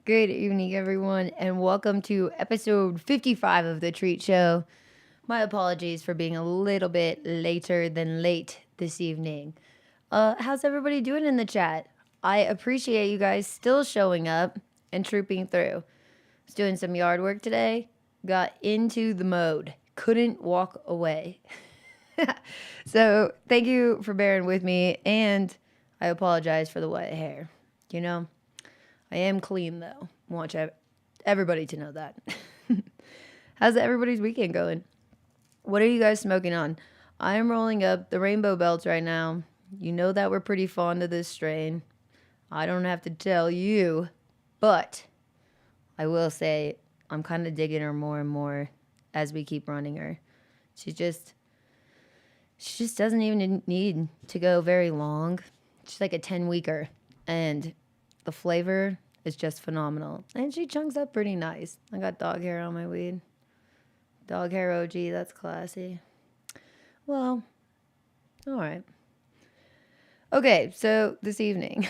Good evening, everyone, and welcome to episode 55 of The Treat Show. My apologies for being a little bit later than late this evening. How's everybody doing in the chat? I appreciate you guys still showing up and trooping through. Was doing some yard work today, got into the mode, couldn't walk away. So, thank you for bearing with me, and I apologize for the wet hair. You know, I am clean though. Want everybody to know that. How's everybody's weekend going? What are you guys smoking on? I am rolling up the Rainbow Belts right now. You know that we're pretty fond of this strain. I don't have to tell you, but I will say I'm kind of digging her more and more as we keep running her. She just doesn't even need to go very long. She's like a 10-weeker, and the flavor is just phenomenal. And she chunks up pretty nice. I got dog hair on my weed. Dog hair OG, that's classy. Well, all right. Okay, so this evening,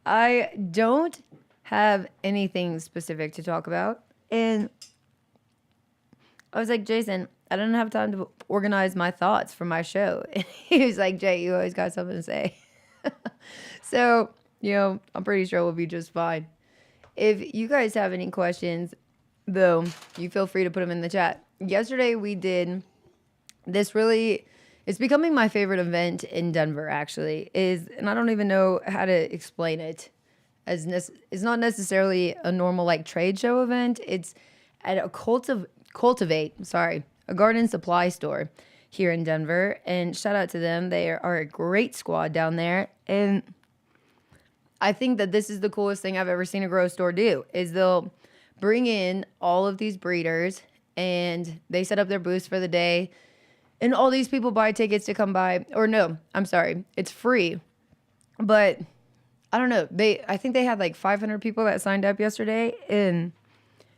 I don't have anything specific to talk about. And I was like, Jason, I don't have time to organize my thoughts for my show. And he was like, Jay, you always got something to say. So, I'm pretty sure we'll be just fine. If you guys have any questions, though, you feel free to put them in the chat. Yesterday we did this it's becoming my favorite event in Denver, actually, and I don't even know how to explain it. It's not necessarily a normal like trade show event. It's at a a garden supply store here in Denver. And shout out to them. They are a great squad down there. And I think that this is the coolest thing I've ever seen a grow store do, is they'll bring in all of these breeders and they set up their booths for the day. And all these people buy tickets to come by. Or no, I'm sorry. It's free. But I don't know. I think they had like 500 people that signed up yesterday. And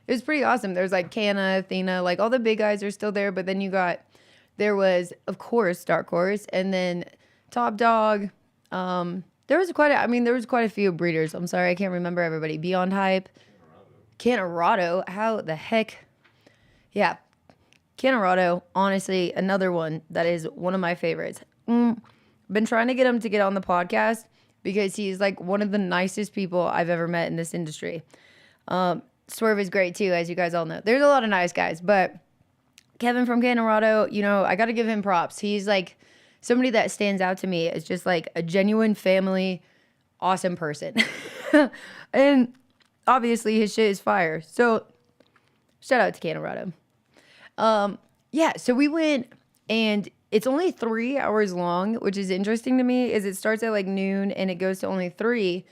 it was pretty awesome. There's like Canna, Athena, like all the big guys are still there. But then there was, of course, Dark Horse. And then Top Dog. There was quite a few breeders. I'm sorry, I can't remember everybody. Beyond Hype. Canarado. How the heck? Yeah. Canarado, honestly, another one that is one of my favorites. Been trying to get him to get on the podcast because he's like one of the nicest people I've ever met in this industry. Swerve is great too, as you guys all know. There's a lot of nice guys, but Kevin from Canarado, I got to give him props. He's like somebody that stands out to me as just like a genuine family, awesome person. And obviously his shit is fire. So shout out to Canarado. So we went, and it's only 3 hours long, which is interesting to me, is it starts at like noon and it goes to only 3.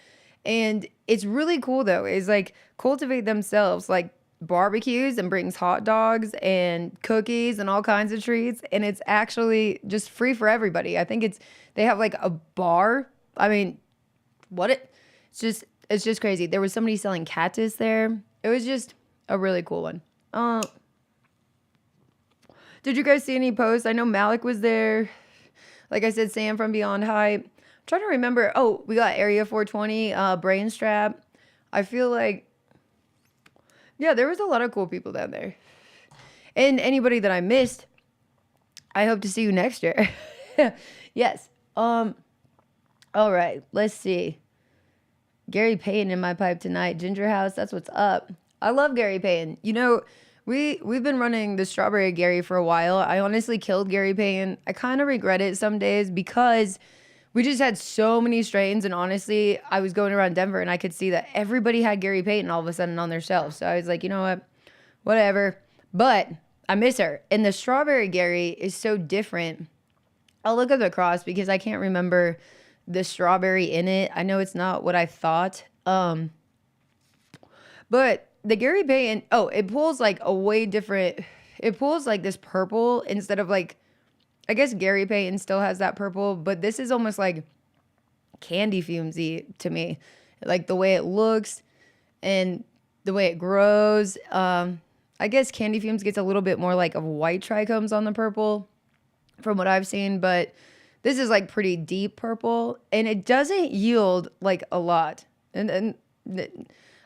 And it's really cool though, is like Cultivate themselves like barbecues and brings hot dogs and cookies and all kinds of treats. And it's actually just free for everybody. I think they have like a bar. I mean, it's just crazy. There was somebody selling cactus there. It was just a really cool one. Did you guys see any posts? I know Malik was there. Like I said, Sam from Beyond Hype. I'm trying to remember. Oh, we got Area 420, Brainstrap. I feel like, yeah, there was a lot of cool people down there. And anybody that I missed, I hope to see you next year. Yes. All right. Let's see. Gary Payton in my pipe tonight. Ginger House. That's what's up. I love Gary Payton. We've been running the Strawberry Gary for a while. I honestly killed Gary Payton. I kind of regret it some days because we just had so many strains, and honestly, I was going around Denver and I could see that everybody had Gary Payton all of a sudden on their shelves. So I was like, you know what? Whatever. But I miss her. And the Strawberry Gary is so different. I'll look at the cross because I can't remember the strawberry in it. I know it's not what I thought. But the Gary Payton, it pulls like a way different, it pulls like this purple instead of like, I guess Gary Payton still has that purple, but this is almost like candy fumesy to me. Like the way it looks and the way it grows. I guess Candy Fumes gets a little bit more like of white trichomes on the purple from what I've seen, but this is like pretty deep purple and it doesn't yield like a lot. And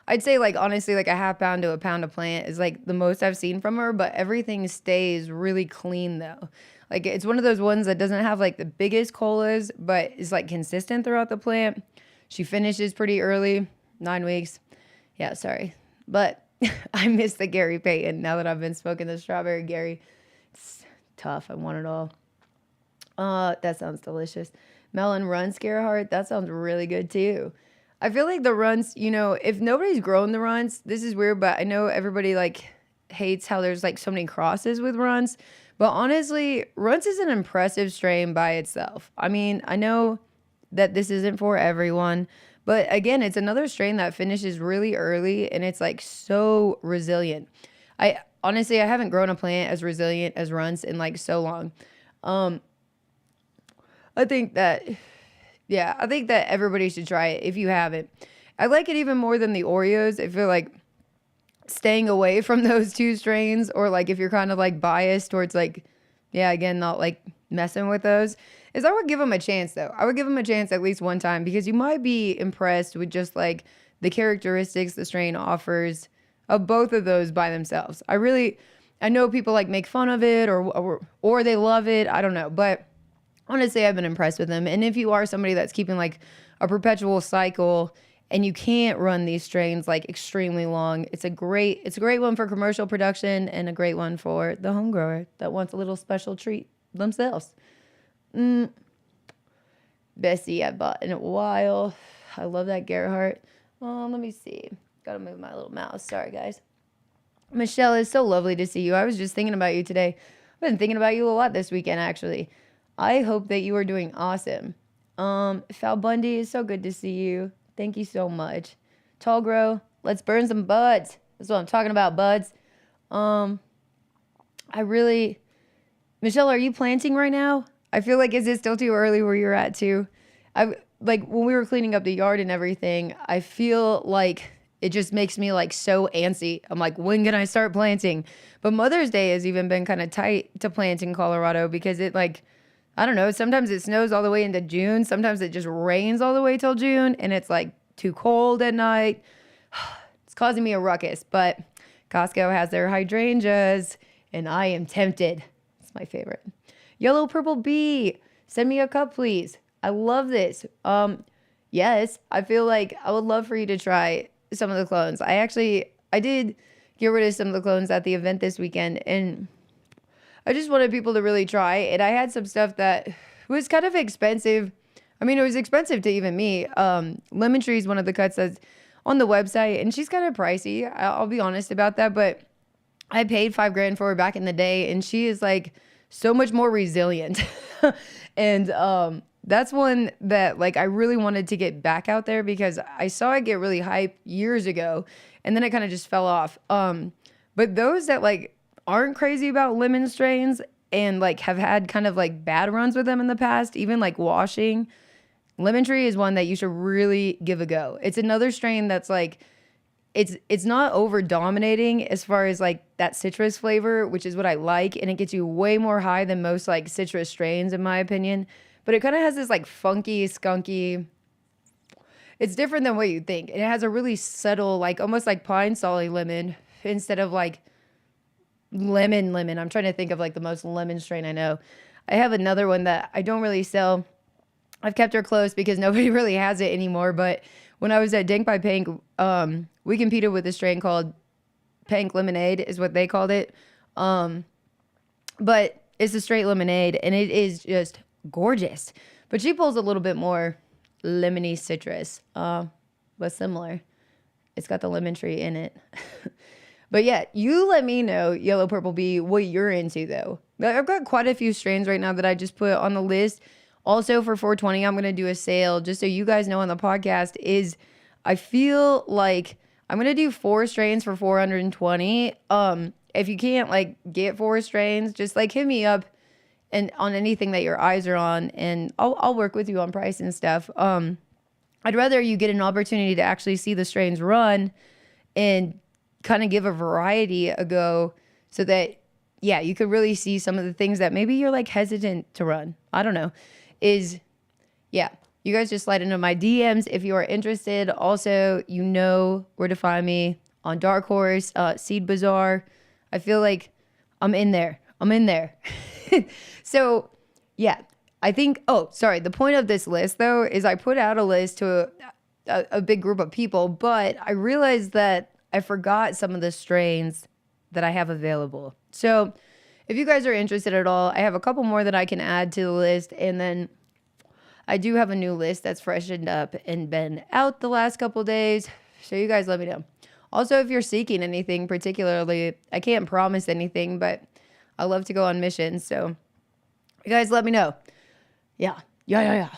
I'd say like honestly like a half pound to a pound of plant is like the most I've seen from her, but everything stays really clean though. Like it's one of those ones that doesn't have like the biggest colas, but is like consistent throughout the plant. She finishes pretty early, 9 weeks. Yeah, sorry. But I miss the Gary Payton now that I've been smoking the strawberry Gary. It's tough. I want it all. That sounds delicious. Melon Runs Gerhardt, that sounds really good too. I feel like the runs, if nobody's grown the runs, this is weird, but I know everybody like hates how there's like so many crosses with runs. But honestly, runs is an impressive strain by itself. I mean, I know that this isn't for everyone, but again, it's another strain that finishes really early and it's like so resilient. I honestly, I haven't grown a plant as resilient as runs in like so long. I think that, yeah, I think that everybody should try it if you haven't. I like it even more than the Oreos. I feel like staying away from those two strains, or like if you're kind of like biased towards like, yeah, again, not like messing with those, is I would give them a chance though. I would give them a chance at least one time because you might be impressed with just like the characteristics the strain offers of both of those by themselves. I know people like make fun of it or they love it. I don't know, but honestly, I've been impressed with them. And if you are somebody that's keeping like a perpetual cycle and you can't run these strains like extremely long, it's a great one for commercial production and a great one for the home grower that wants a little special treat themselves. Bessie, I bought in a while. I love that Gerhardt. Let me see. Gotta move my little mouse. Sorry, guys. Michelle, it's so lovely to see you. I was just thinking about you today. I've been thinking about you a lot this weekend, actually. I hope that you are doing awesome. Fal Bundy, it's so good to see you. Thank you so much. Tall Grow, let's burn some buds. That's what I'm talking about, buds. Michelle, are you planting right now? I feel like, is it still too early where you're at too? Like when we were cleaning up the yard and everything, I feel like it just makes me like so antsy. I'm like, when can I start planting? But Mother's Day has even been kind of tight to plant in Colorado because it like, I don't know, sometimes it snows all the way into June. Sometimes it just rains all the way till June and it's like too cold at night. It's causing me a ruckus, but Costco has their hydrangeas and I am tempted. It's my favorite. Yellow Purple Bee, send me a cup, please. I love this. Yes, I feel like I would love for you to try some of the clones. I did get rid of some of the clones at the event this weekend and I just wanted people to really try it. I had some stuff that was kind of expensive. I mean, it was expensive to even me. Lemon Tree is one of the cuts that's on the website, and she's kind of pricey. I'll be honest about that, but I paid $5,000 for her back in the day, and she is like so much more resilient. And that's one that like I really wanted to get back out there because I saw it get really hype years ago, and then it kind of just fell off. But those that like aren't crazy about lemon strains and like have had kind of like bad runs with them in the past, even like washing, Lemon Tree is one that you should really give a go. It's another strain that's like it's not over dominating as far as like that citrus flavor, which is what I like, and it gets you way more high than most like citrus strains in my opinion. But it kind of has this like funky, skunky. It's different than what you think. It has a really subtle, like almost like pine solly lemon instead of like lemon. I'm trying to think of like the most lemon strain I know. I have another one that I don't really sell. I've kept her close because nobody really has it anymore. But when I was at Dank by Pink, we competed with a strain called Pink Lemonade is what they called it. But it's a straight lemonade and it is just gorgeous. But she pulls a little bit more lemony citrus, but similar. It's got the Lemon Tree in it. But yeah, you let me know, Yellow Purple Bee, what you're into though. I've got quite a few strains right now that I just put on the list. Also for 420, I'm going to do a sale just so you guys know on the podcast is I feel like I'm going to do 4 strains for 420. If you can't like get 4 strains, just like hit me up and on anything that your eyes are on and I'll work with you on price and stuff. I'd rather you get an opportunity to actually see the strains run and kind of give a variety a go so that, yeah, you could really see some of the things that maybe you're like hesitant to run. I don't know. Yeah. you guys just slide into my DMs if you are interested. Also, you know where to find me on Dark Horse, Seed Bazaar. I feel like I'm in there. I'm in there. So, yeah, I think, oh, sorry. The point of this list, though, is I put out a list to a big group of people, but I realized that I forgot some of the strains that I have available. So, if you guys are interested at all, I have a couple more that I can add to the list, and then I do have a new list that's freshened up and been out the last couple days. So you guys let me know. Also, if you're seeking anything particularly, I can't promise anything, but I love to go on missions. So you guys let me know. Yeah. Yeah.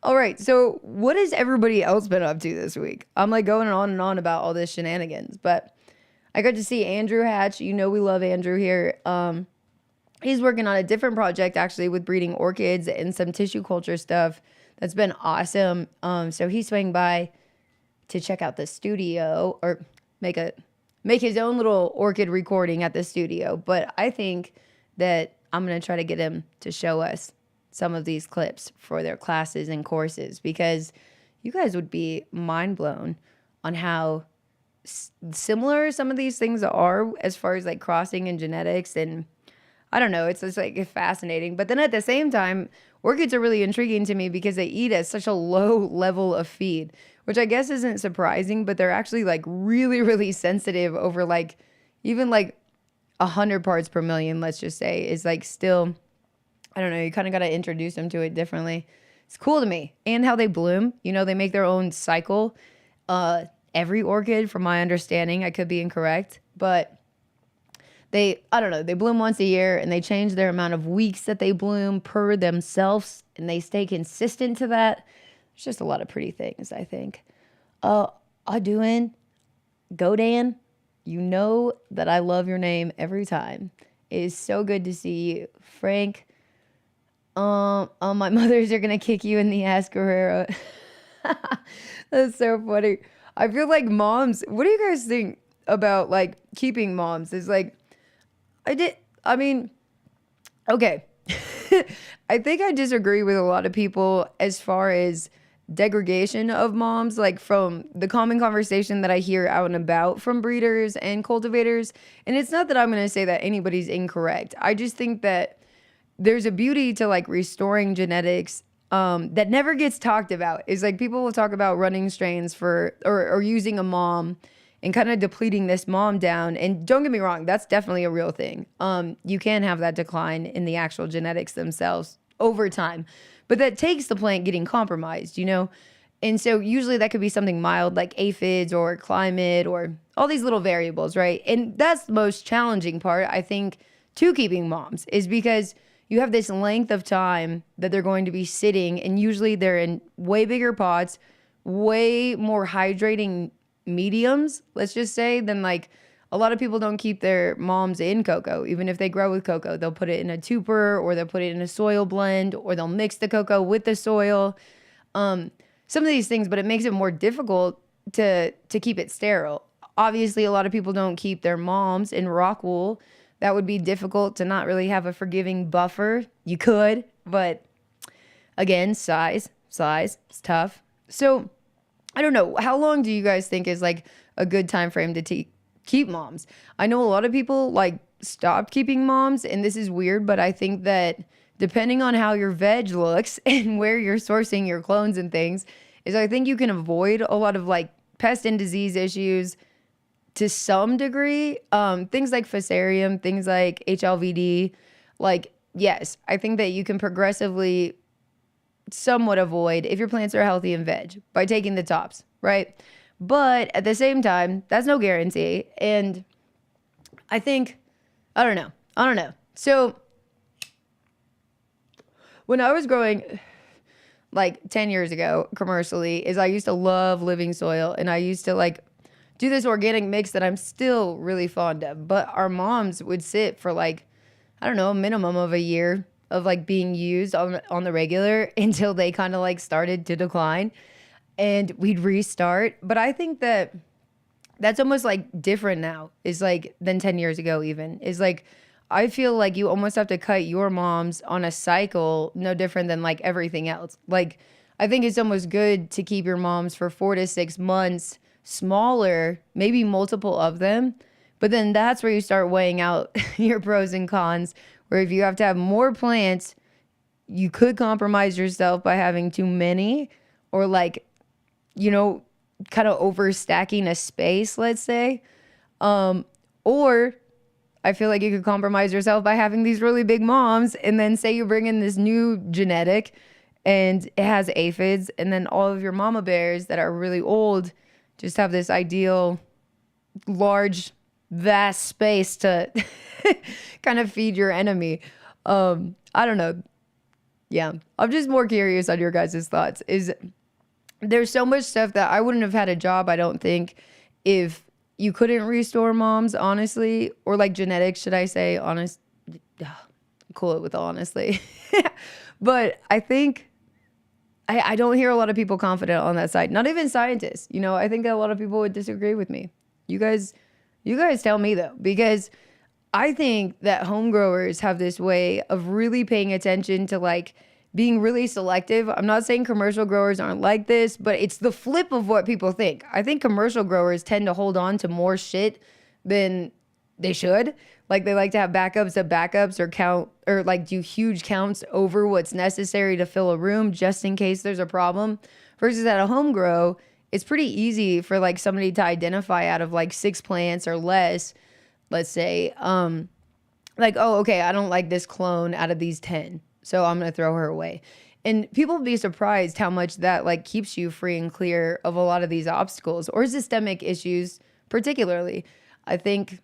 All right. So what has everybody else been up to this week? I'm like going on and on about all this shenanigans, but I got to see Andrew Hatch. You know we love Andrew here. He's working on a different project actually with breeding orchids and some tissue culture stuff. That's been awesome. So he swung by to check out the studio or make his own little orchid recording at the studio. But I think that I'm going to try to get him to show us some of these clips for their classes and courses, because you guys would be mind blown on how similar some of these things are as far as like crossing and genetics. And I don't know, it's just like fascinating. But then at the same time, orchids are really intriguing to me because they eat at such a low level of feed, which I guess isn't surprising, but they're actually like really, really sensitive over like even like 100 parts per million, let's just say, is like still, I don't know, you kind of got to introduce them to it differently. It's cool to me. And how they bloom, you know, they make their own cycle. Every orchid, from my understanding, I could be incorrect, but I don't know, they bloom once a year and they change their amount of weeks that they bloom per themselves and they stay consistent to that. It's just a lot of pretty things, I think. Aduin, Godan, you know that I love your name every time. It is so good to see you. Frank, my mothers are going to kick you in the ass, Guerrero. That's so funny. I feel like moms, what do you guys think about like keeping moms? Is like, okay. I think I disagree with a lot of people as far as degradation of moms, like from the common conversation that I hear out and about from breeders and cultivators. And it's not that I'm going to say that anybody's incorrect. I just think that there's a beauty to like restoring genetics that never gets talked about. Is like people will talk about running strains for or using a mom and kind of depleting this mom down. And don't get me wrong, that's definitely a real thing. You can have that decline in the actual genetics themselves over time, but that takes the plant getting compromised, you know? And so usually that could be something mild like aphids or climate or all these little variables, right? And that's the most challenging part, I think, to keeping moms, is because you have this length of time that they're going to be sitting, and usually they're in way bigger pots, way more hydrating mediums, let's just say, than like a lot of people don't keep their moms in cocoa. Even if they grow with cocoa, they'll put it in a tuber or they'll put it in a soil blend or they'll mix the cocoa with the soil. Some of these things, but it makes it more difficult to keep it sterile. Obviously, a lot of people don't keep their moms in rock wool. That would be difficult to not really have a forgiving buffer. You could, but again, size, it's tough. So I don't know. How long do you guys think is like a good time frame to keep moms? I know a lot of people like stopped keeping moms, and this is weird, but I think that depending on how your veg looks and where you're sourcing your clones and things, is I think you can avoid a lot of like pest and disease issues to some degree. Things like fusarium, things like HLVD, like, yes, I think that you can progressively somewhat avoid if your plants are healthy and veg by taking the tops, right? But at the same time, that's no guarantee. And I think, I don't know. So when I was growing like 10 years ago commercially, is I used to love Living Soil, and I used to like do this organic mix that I'm still really fond of. But our moms would sit for like, I don't know, a minimum of a year of like being used on the regular until they kind of like started to decline, and we'd restart. But I think that that's almost like different now, is like than 10 years ago even, is like I feel like you almost have to cut your moms on a cycle, no different than like everything else. Like, I think it's almost good to keep your moms for 4 to 6 months smaller, maybe multiple of them. But then that's where you start weighing out your pros and cons. Where if you have to have more plants, you could compromise yourself by having too many, or like, kind of overstacking a space, let's say. Or I feel like you could compromise yourself by having these really big moms, and then say you bring in this new genetic and it has aphids, and then all of your mama bears that are really old just have this ideal, large, vast space to kind of feed your enemy. I don't know. Yeah, I'm just more curious on your guys' thoughts. There's so much stuff that I wouldn't have had a job, I don't think, if you couldn't restore moms, honestly, or like genetics, should I say, honest. Cool it with honestly. But I think I don't hear a lot of people confident on that side. Not even scientists. I think a lot of people would disagree with me. You guys tell me though, because I think that home growers have this way of really paying attention to like being really selective. I'm not saying commercial growers aren't like this, but it's the flip of what people think. I think commercial growers tend to hold on to more shit than they should. Like they like to have backups of backups, or count, or like do huge counts over what's necessary to fill a room just in case there's a problem. Versus at a home grow, it's pretty easy for like somebody to identify out of like 6 plants or less, let's say, like, oh, okay, I don't like this clone out of these 10, so I'm going to throw her away. And people would be surprised how much that like keeps you free and clear of a lot of these obstacles or systemic issues, particularly. I think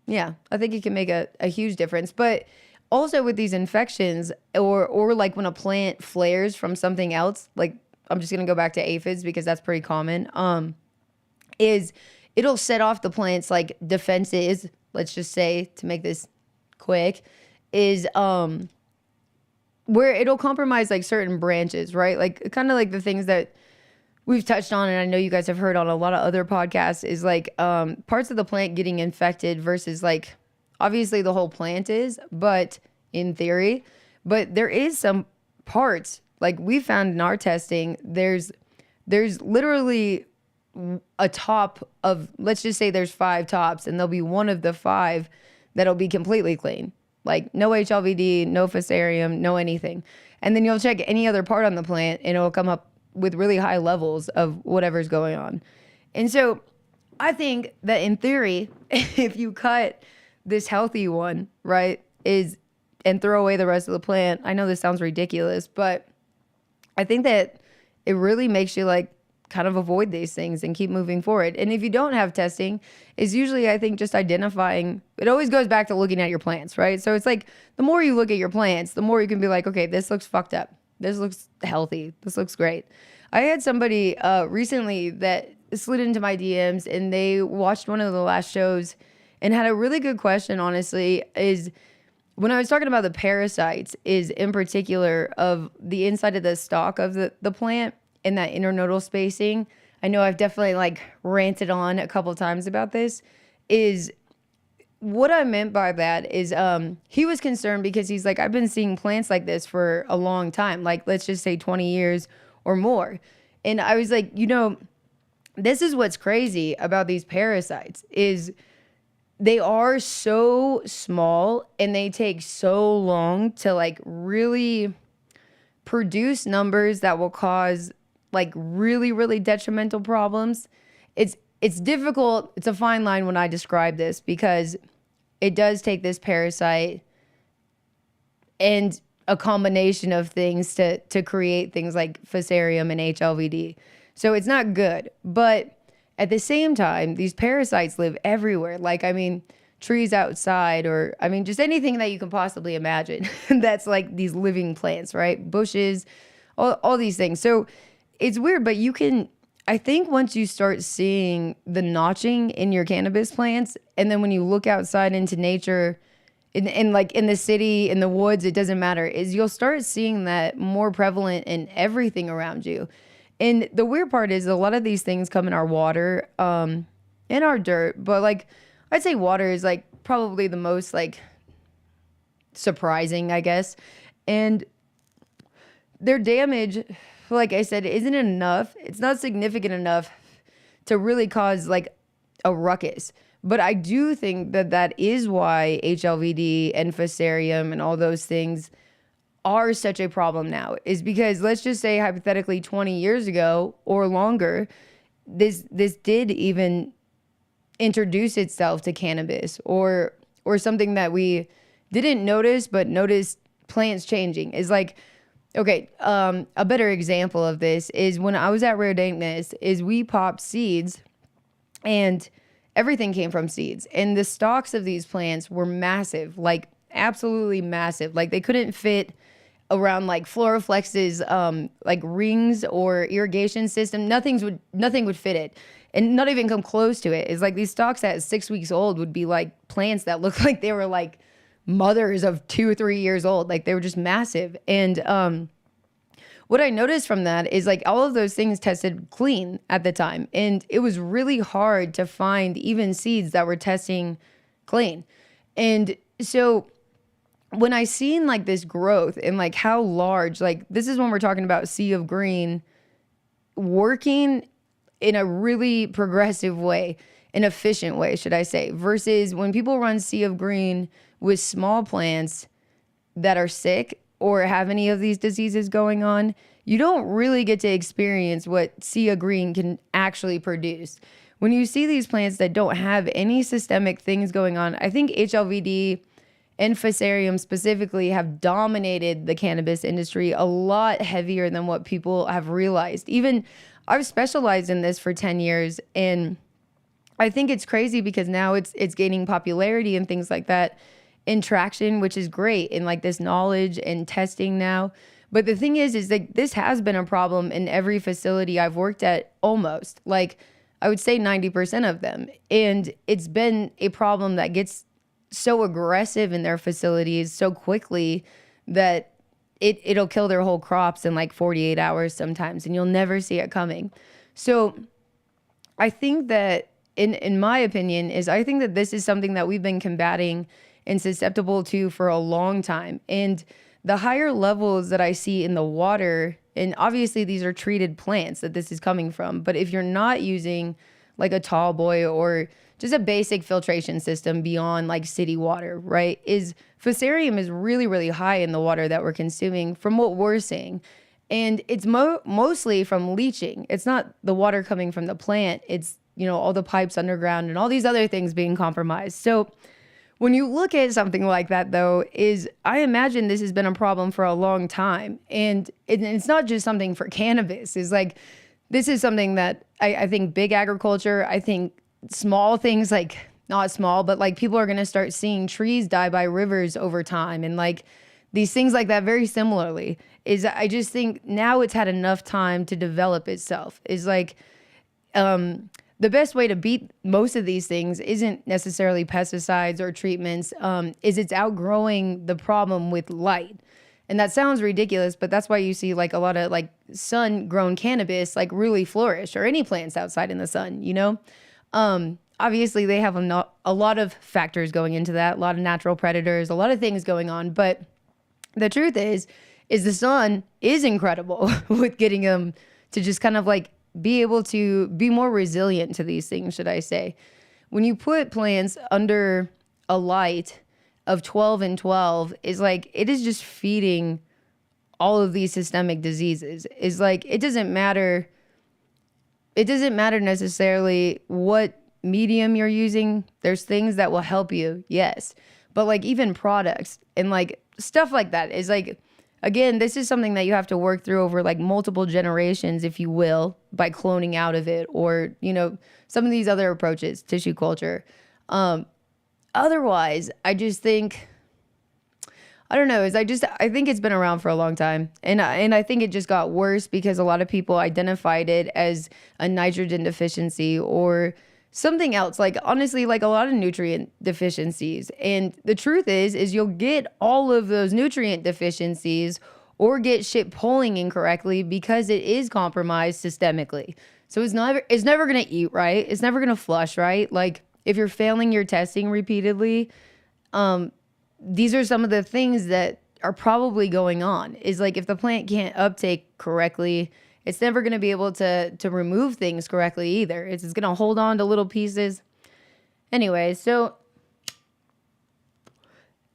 it can make a huge difference. But also with these infections, or like when a plant flares from something else, like I'm just going to go back to aphids because that's pretty common, is it'll set off the plant's like defenses, let's just say, to make this quick, is where it'll compromise like certain branches, right? Like kind of like the things that we've touched on, and I know you guys have heard on a lot of other podcasts, is like parts of the plant getting infected versus like obviously the whole plant is, but in theory, but there is some parts like we found in our testing, there's literally a top of, let's just say there's 5 tops, and there'll be one of the 5 that'll be completely clean. Like no HLVD, no fusarium, no anything. And then you'll check any other part on the plant and it'll come up with really high levels of whatever's going on. And so I think that in theory, if you cut this healthy one, right, and throw away the rest of the plant, I know this sounds ridiculous, but I think that it really makes you like kind of avoid these things and keep moving forward. And if you don't have testing, is usually, I think, just identifying. It always goes back to looking at your plants, right? So it's like the more you look at your plants, the more you can be like, okay, this looks fucked up. This looks healthy. This looks great. I had somebody recently that slid into my DMs, and they watched one of the last shows and had a really good question, honestly, is when I was talking about the parasites, is in particular of the inside of the stalk of the plant and that internodal spacing. I know I've definitely like ranted on a couple times about this. Is what I meant by that is he was concerned because he's like, I've been seeing plants like this for a long time, like let's just say 20 years or more. And I was like, this is what's crazy about these parasites is they are so small and they take so long to like really produce numbers that will cause like really, really detrimental problems. It's difficult. It's a fine line when I describe this because it does take this parasite and a combination of things to create things like fusarium and HLVD. So it's not good. But at the same time, these parasites live everywhere. Like, I mean, trees outside, or I mean, just anything that you can possibly imagine that's like these living plants, right? Bushes, all these things. So it's weird, but I think once you start seeing the notching in your cannabis plants, and then when you look outside into nature, in like in the city, in the woods, it doesn't matter, is you'll start seeing that more prevalent in everything around you. And the weird part is a lot of these things come in our water, in our dirt, but like I'd say water is like probably the most like surprising, I guess. And their damage, like I said, isn't enough. It's not significant enough to really cause like a ruckus. But I do think that that is why HLVD and Fusarium and all those things are such a problem now, is because let's just say hypothetically 20 years ago or longer, this did even introduce itself to cannabis or something that we didn't notice but noticed plants changing. Is like, okay, a better example of this is when I was at Rare Dankness, is we popped seeds and everything came from seeds. And the stalks of these plants were massive, like absolutely massive. Like they couldn't fit around like Floraflex's like rings or irrigation system. Nothing would fit it. And not even come close to it. It's like these stalks at 6 weeks old would be like plants that looked like they were like mothers of 2 or 3 years old. Like they were just massive. And what I noticed from that is like all of those things tested clean at the time. And it was really hard to find even seeds that were testing clean. And so when I seen like this growth and like how large, like this is when we're talking about Sea of Green working in a really progressive way, an efficient way, should I say, versus when people run Sea of Green with small plants that are sick or have any of these diseases going on, you don't really get to experience what Sea of Green can actually produce. When you see these plants that don't have any systemic things going on, I think HLVD and Fusarium specifically have dominated the cannabis industry a lot heavier than what people have realized. Even I've specialized in this for 10 years, and I think it's crazy because now it's gaining popularity and things like that in traction, which is great, in like this knowledge and testing now. But the thing is like this has been a problem in every facility I've worked at, almost. Like I would say 90% of them. And it's been a problem that gets so aggressive in their facilities so quickly that it'll kill their whole crops in like 48 hours sometimes, and you'll never see it coming. So I think that in my opinion is I think that this is something that we've been combating and susceptible to for a long time. And the higher levels that I see in the water, and obviously these are treated plants that this is coming from, but if you're not using like a tall boy or just a basic filtration system beyond like city water, right? Is Fusarium is really, really high in the water that we're consuming from what we're seeing. And it's mostly from leaching. It's not the water coming from the plant. It's, you know, all the pipes underground and all these other things being compromised. So when you look at something like that, though, is I imagine this has been a problem for a long time. And it's not just something for cannabis. It's like, this is something that I think big agriculture, I think small things, like not small, but like people are going to start seeing trees die by rivers over time. And like these things like that very similarly is I just think now it's had enough time to develop itself. Is like the best way to beat most of these things isn't necessarily pesticides or treatments, is it's outgrowing the problem with light. And that sounds ridiculous, but that's why you see like a lot of like sun-grown cannabis like really flourish, or any plants outside in the sun, you know? Obviously they have a lot of factors going into that, a lot of natural predators, a lot of things going on. But the truth is the sun is incredible with getting them to just kind of like be able to be more resilient to these things, should I say. When you put plants under a light of 12 and 12, is like, it is just feeding all of these systemic diseases. Is like, it doesn't matter necessarily what medium you're using. There's things that will help you, yes. But like even products and like stuff like that is like, again, this is something that you have to work through over like multiple generations, if you will, by cloning out of it, or, you know, some of these other approaches, tissue culture. Otherwise, I just think, I don't know, I think it's been around for a long time. And I think it just got worse because a lot of people identified it as a nitrogen deficiency or something else, like honestly, like a lot of nutrient deficiencies. And the truth is you'll get all of those nutrient deficiencies or get shit pulling incorrectly because it is compromised systemically. So it's never going to eat right. It's never going to flush right. Like if you're failing your testing repeatedly, these are some of the things that are probably going on. Is like if the plant can't uptake correctly, it's never going to be able to remove things correctly either. It's going to hold on to little pieces. Anyway, so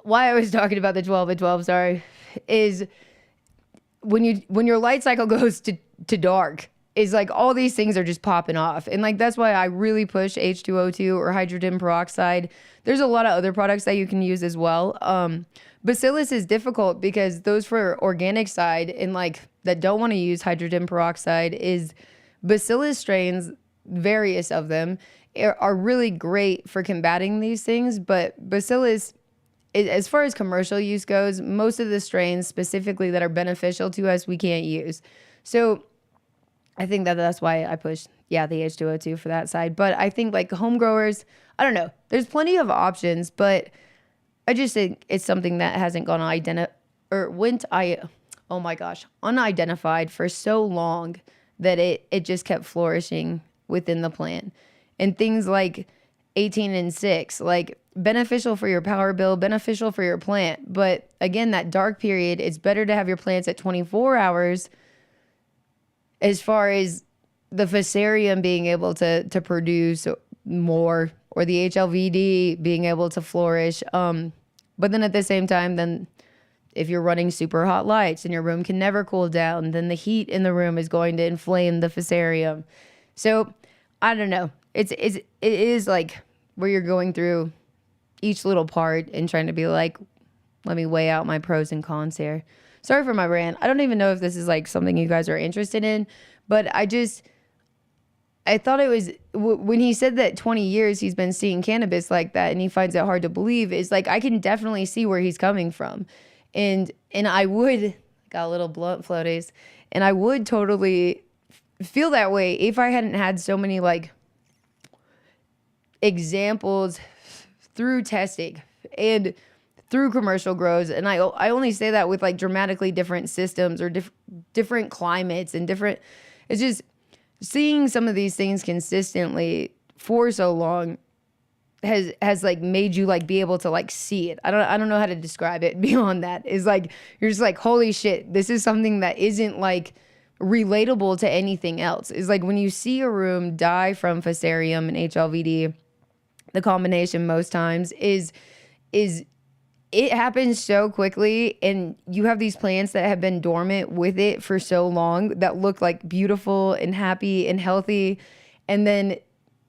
why I was talking about the 12 at 12, sorry, is when your light cycle goes to dark, is like all these things are just popping off. And like that's why I really push H2O2 or hydrogen peroxide. There's a lot of other products that you can use as well. Bacillus is difficult because those for organic side and like that don't want to use hydrogen peroxide is Bacillus strains, various of them are really great for combating these things. But Bacillus, as far as commercial use goes, most of the strains specifically that are beneficial to us, we can't use. So I think that's why I push, the H2O2 for that side. But I think like home growers, I don't know. There's plenty of options, but I just think it's something that hasn't gone unidentified for so long that it just kept flourishing within the plant. And things like 18 and 6, like beneficial for your power bill, beneficial for your plant. But again, that dark period, it's better to have your plants at 24 hours as far as the Fusarium being able to produce more, or the HLVD being able to flourish. But then at the same time, then if you're running super hot lights and your room can never cool down, then the heat in the room is going to inflame the Fusarium. So I don't know. It is like where you're going through each little part and trying to be like, let me weigh out my pros and cons here. Sorry for my rant. I don't even know if this is like something you guys are interested in, but I thought it was, when he said that 20 years he's been seeing cannabis like that and he finds it hard to believe, is like, I can definitely see where he's coming from. And I would, got a little blunt floaties, and I would totally feel that way if I hadn't had so many like examples through testing and through commercial grows. And I only say that with like dramatically different systems or different climates and different, it's just seeing some of these things consistently for so long has like made you like be able to like see it. I don't know how to describe it beyond that. Is like, you're just like, holy shit, this is something that isn't like relatable to anything else. Is like when you see a room die from Fusarium and HLVD, the combination most times is it happens so quickly, and you have these plants that have been dormant with it for so long that look like beautiful and happy and healthy. And then,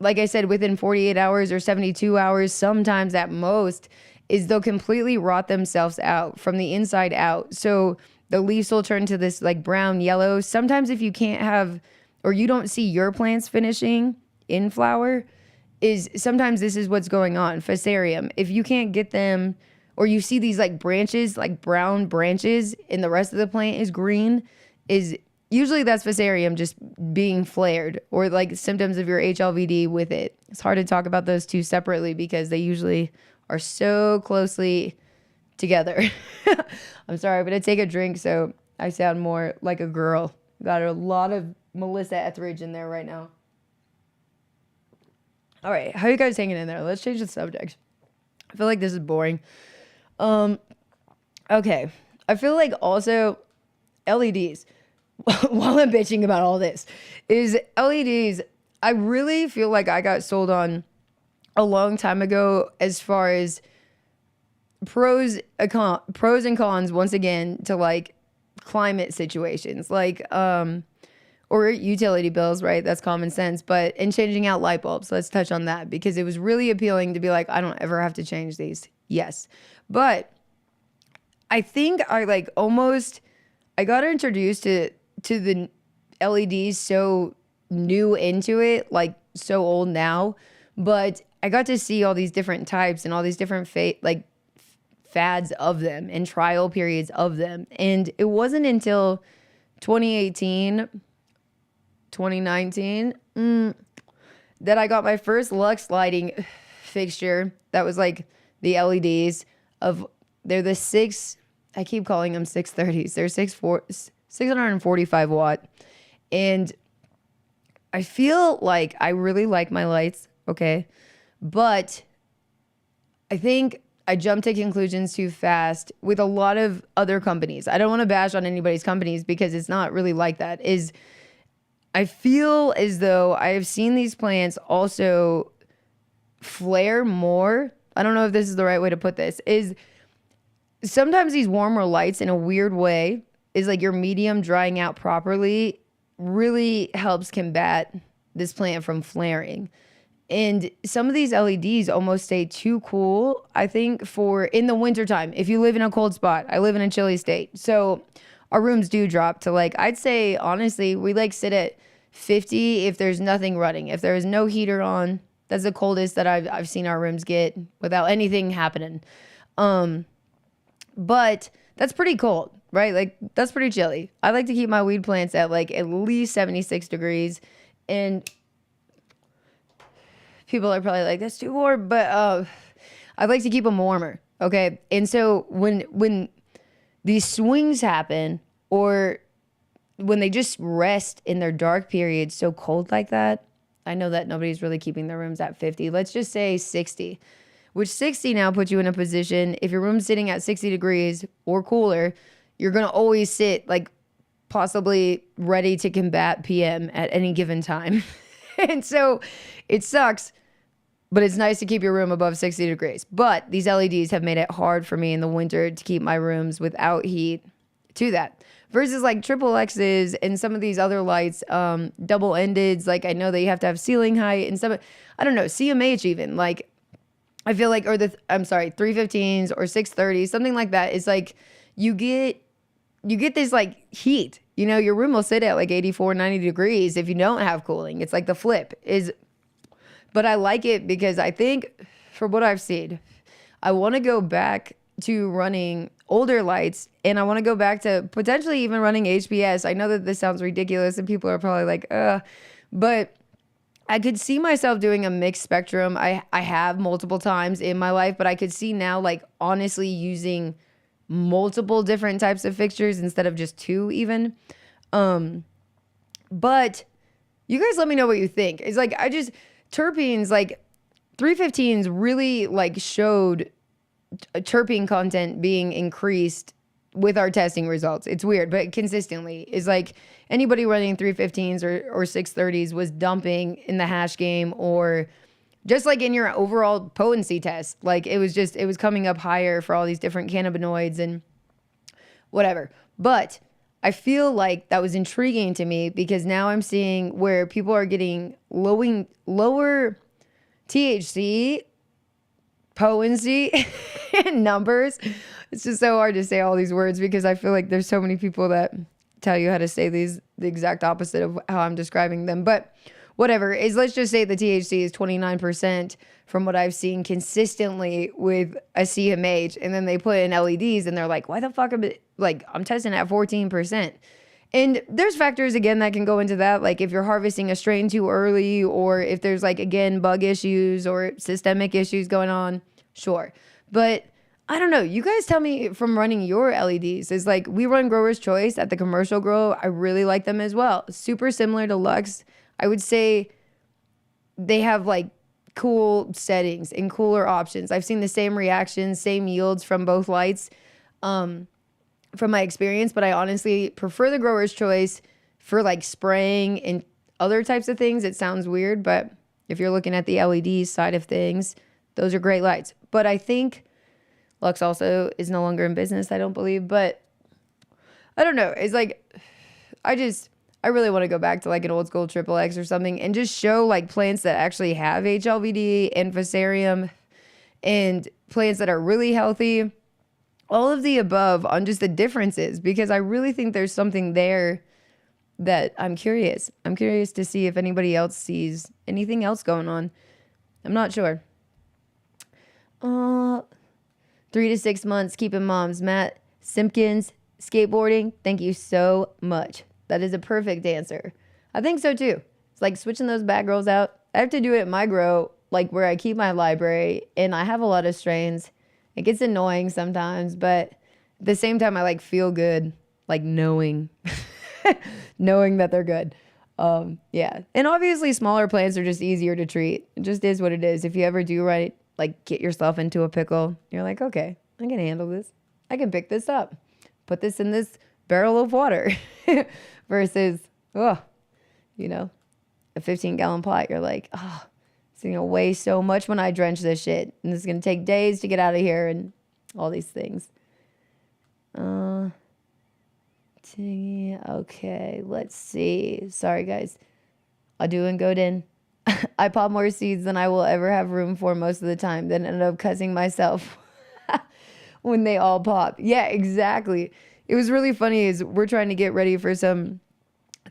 like I said, within 48 hours or 72 hours, sometimes at most, is they'll completely rot themselves out from the inside out. So the leaves will turn to this like brown yellow. Sometimes if you can't have, or you don't see your plants finishing in flower, is sometimes this is what's going on. Fusarium, if you can't get them, or you see these like branches, like brown branches, and the rest of the plant is green, is usually that's Fusarium just being flared, or like symptoms of your HLVD with it. It's hard to talk about those two separately because they usually are so closely together. I'm sorry, I'm gonna take a drink so I sound more like a girl. Got a lot of Melissa Etheridge in there right now. All right, how are you guys hanging in there? Let's change the subject. I feel like this is boring. Okay. I feel like also LEDs, while I'm bitching about all this, is LEDs, I really feel like I got sold on a long time ago as far as pros and cons once again to like climate situations, like or utility bills, right? That's common sense. But in changing out light bulbs, let's touch on that because it was really appealing to be like, I don't ever have to change these. Yes. But I think I got introduced to the LEDs so new into it, like so old now, but I got to see all these different types and all these different fads of them and trial periods of them. And it wasn't until 2018, 2019, that I got my first Lux lighting fixture that was like the LEDs they're the I keep calling them 630s. They're 645 watt. And I feel like I really like my lights, okay? But I think I jump to conclusions too fast with a lot of other companies. I don't want to bash on anybody's companies because it's not really like that. Is I feel as though I have seen these plants also flare more. I don't know if this is the right way to put this. Is sometimes these warmer lights in a weird way is like your medium drying out properly really helps combat this plant from flaring. And some of these LEDs almost stay too cool, I think, for in the wintertime. If you live in a cold spot, I live in a chilly state. So our rooms do drop to like, I'd say, honestly, we like sit at 50 if there's nothing running. If there is no heater on, that's the coldest that I've seen our rooms get without anything happening. But that's pretty cold, right? Like, that's pretty chilly. I like to keep my weed plants at like at least 76 degrees. And people are probably like, that's too warm, but I'd like to keep them warmer, okay? And so when these swings happen or when they just rest in their dark periods so cold like that, I know that nobody's really keeping their rooms at 50. Let's just say 60, which 60 now puts you in a position, if your room's sitting at 60 degrees or cooler, you're going to always sit like possibly ready to combat PM at any given time. And so it sucks, but it's nice to keep your room above 60 degrees. But these LEDs have made it hard for me in the winter to keep my rooms without heat to that. Versus like triple X's and some of these other lights, double endeds. Like I know that you have to have ceiling height and stuff. I don't know, CMH even. Like I feel like, or 315s or 630s, something like that. Is like you get this like heat. You know, your room will sit at like 84, 90 degrees if you don't have cooling. It's like the flip is. But I like it because I think, from what I've seen, I want to go back to running older lights, and I want to go back to potentially even running HPS. I know that this sounds ridiculous, and people are probably like, but I could see myself doing a mixed spectrum. I have multiple times in my life, but I could see now, like, honestly using multiple different types of fixtures instead of just two even. But you guys let me know what you think. It's like, terpenes, like 315s really like showed terpene content being increased with our testing results. It's weird, but consistently is like anybody running 315s or 630s was dumping in the hash game or just like in your overall potency test. Like it was coming up higher for all these different cannabinoids and whatever. But I feel like that was intriguing to me because now I'm seeing where people are getting lower THC potency numbers. It's just so hard to say all these words because I feel like there's so many people that tell you how to say these the exact opposite of how I'm describing them. But whatever, let's just say the THC is 29% from what I've seen consistently with a CMH, and then they put in LEDs and they're like, why the fuck I'm testing at 14%. And there's factors again that can go into that, like if you're harvesting a strain too early or if there's like again bug issues or systemic issues going on, sure. But I don't know. You guys tell me from running your LEDs. Is like we run Grower's Choice at the commercial grow. I really like them as well. Super similar to Lux. I would say they have like cool settings and cooler options. I've seen the same reactions, same yields from both lights from my experience, but I honestly prefer the Grower's Choice for like spraying and other types of things. It sounds weird, but if you're looking at the LED side of things, those are great lights. But I think Lux also is no longer in business, I don't believe, but I don't know. It's like, I really want to go back to like an old school triple X or something and just show like plants that actually have HLVD and Fusarium and plants that are really healthy. All of the above on just the differences, because I really think there's something there that I'm curious. I'm curious to see if anybody else sees anything else going on. I'm not sure. 3 to 6 months keeping moms. Matt Simpkins, skateboarding. Thank you so much. That is a perfect answer. I think so too. It's like switching those bag rolls out. I have to do it in my grow, like where I keep my library, and I have a lot of strains. It gets annoying sometimes, but at the same time, I like feel good, like knowing that they're good. Yeah. And obviously smaller plants are just easier to treat. It just is what it is. If you ever do like get yourself into a pickle. You're like, okay, I can handle this. I can pick this up, put this in this barrel of water versus, oh, you know, a 15-gallon pot. You're like, oh, it's going to weigh so much when I drench this shit. And it's going to take days to get out of here and all these things. Okay, let's see. Sorry, guys. I'll do and go in. I pop more seeds than I will ever have room for most of the time, then end up cussing myself when they all pop. Yeah, exactly. It was really funny is we're trying to get ready for some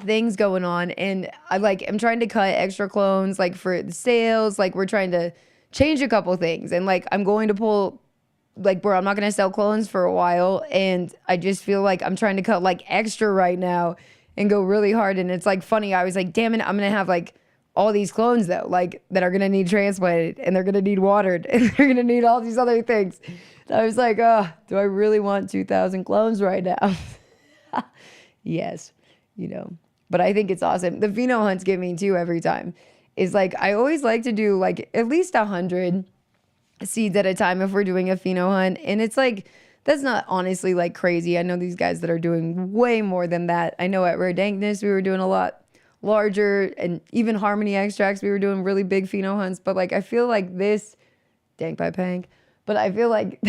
things going on, and I'm trying to cut extra clones like for the sales. Like we're trying to change a couple things, and like I'm going to pull like, bro, I'm not going to sell clones for a while. And I just feel like I'm trying to cut like extra right now and go really hard. And it's like funny. I was like, damn it, I'm going to have like all these clones though, like that are going to need transplanted and they're going to need watered and they're going to need all these other things. And I was like, oh, do I really want 2,000 clones right now? Yes, you know, but I think it's awesome. The pheno hunts get me too every time. Is like, I always like to do like at least 100 seeds at a time if we're doing a pheno hunt. And it's like, that's not honestly like crazy. I know these guys that are doing way more than that. I know at Rare Dankness, we were doing a lot larger, and even Harmony Extracts, we were doing really big pheno hunts. But like, I feel like this, Dank by Pank, but I feel like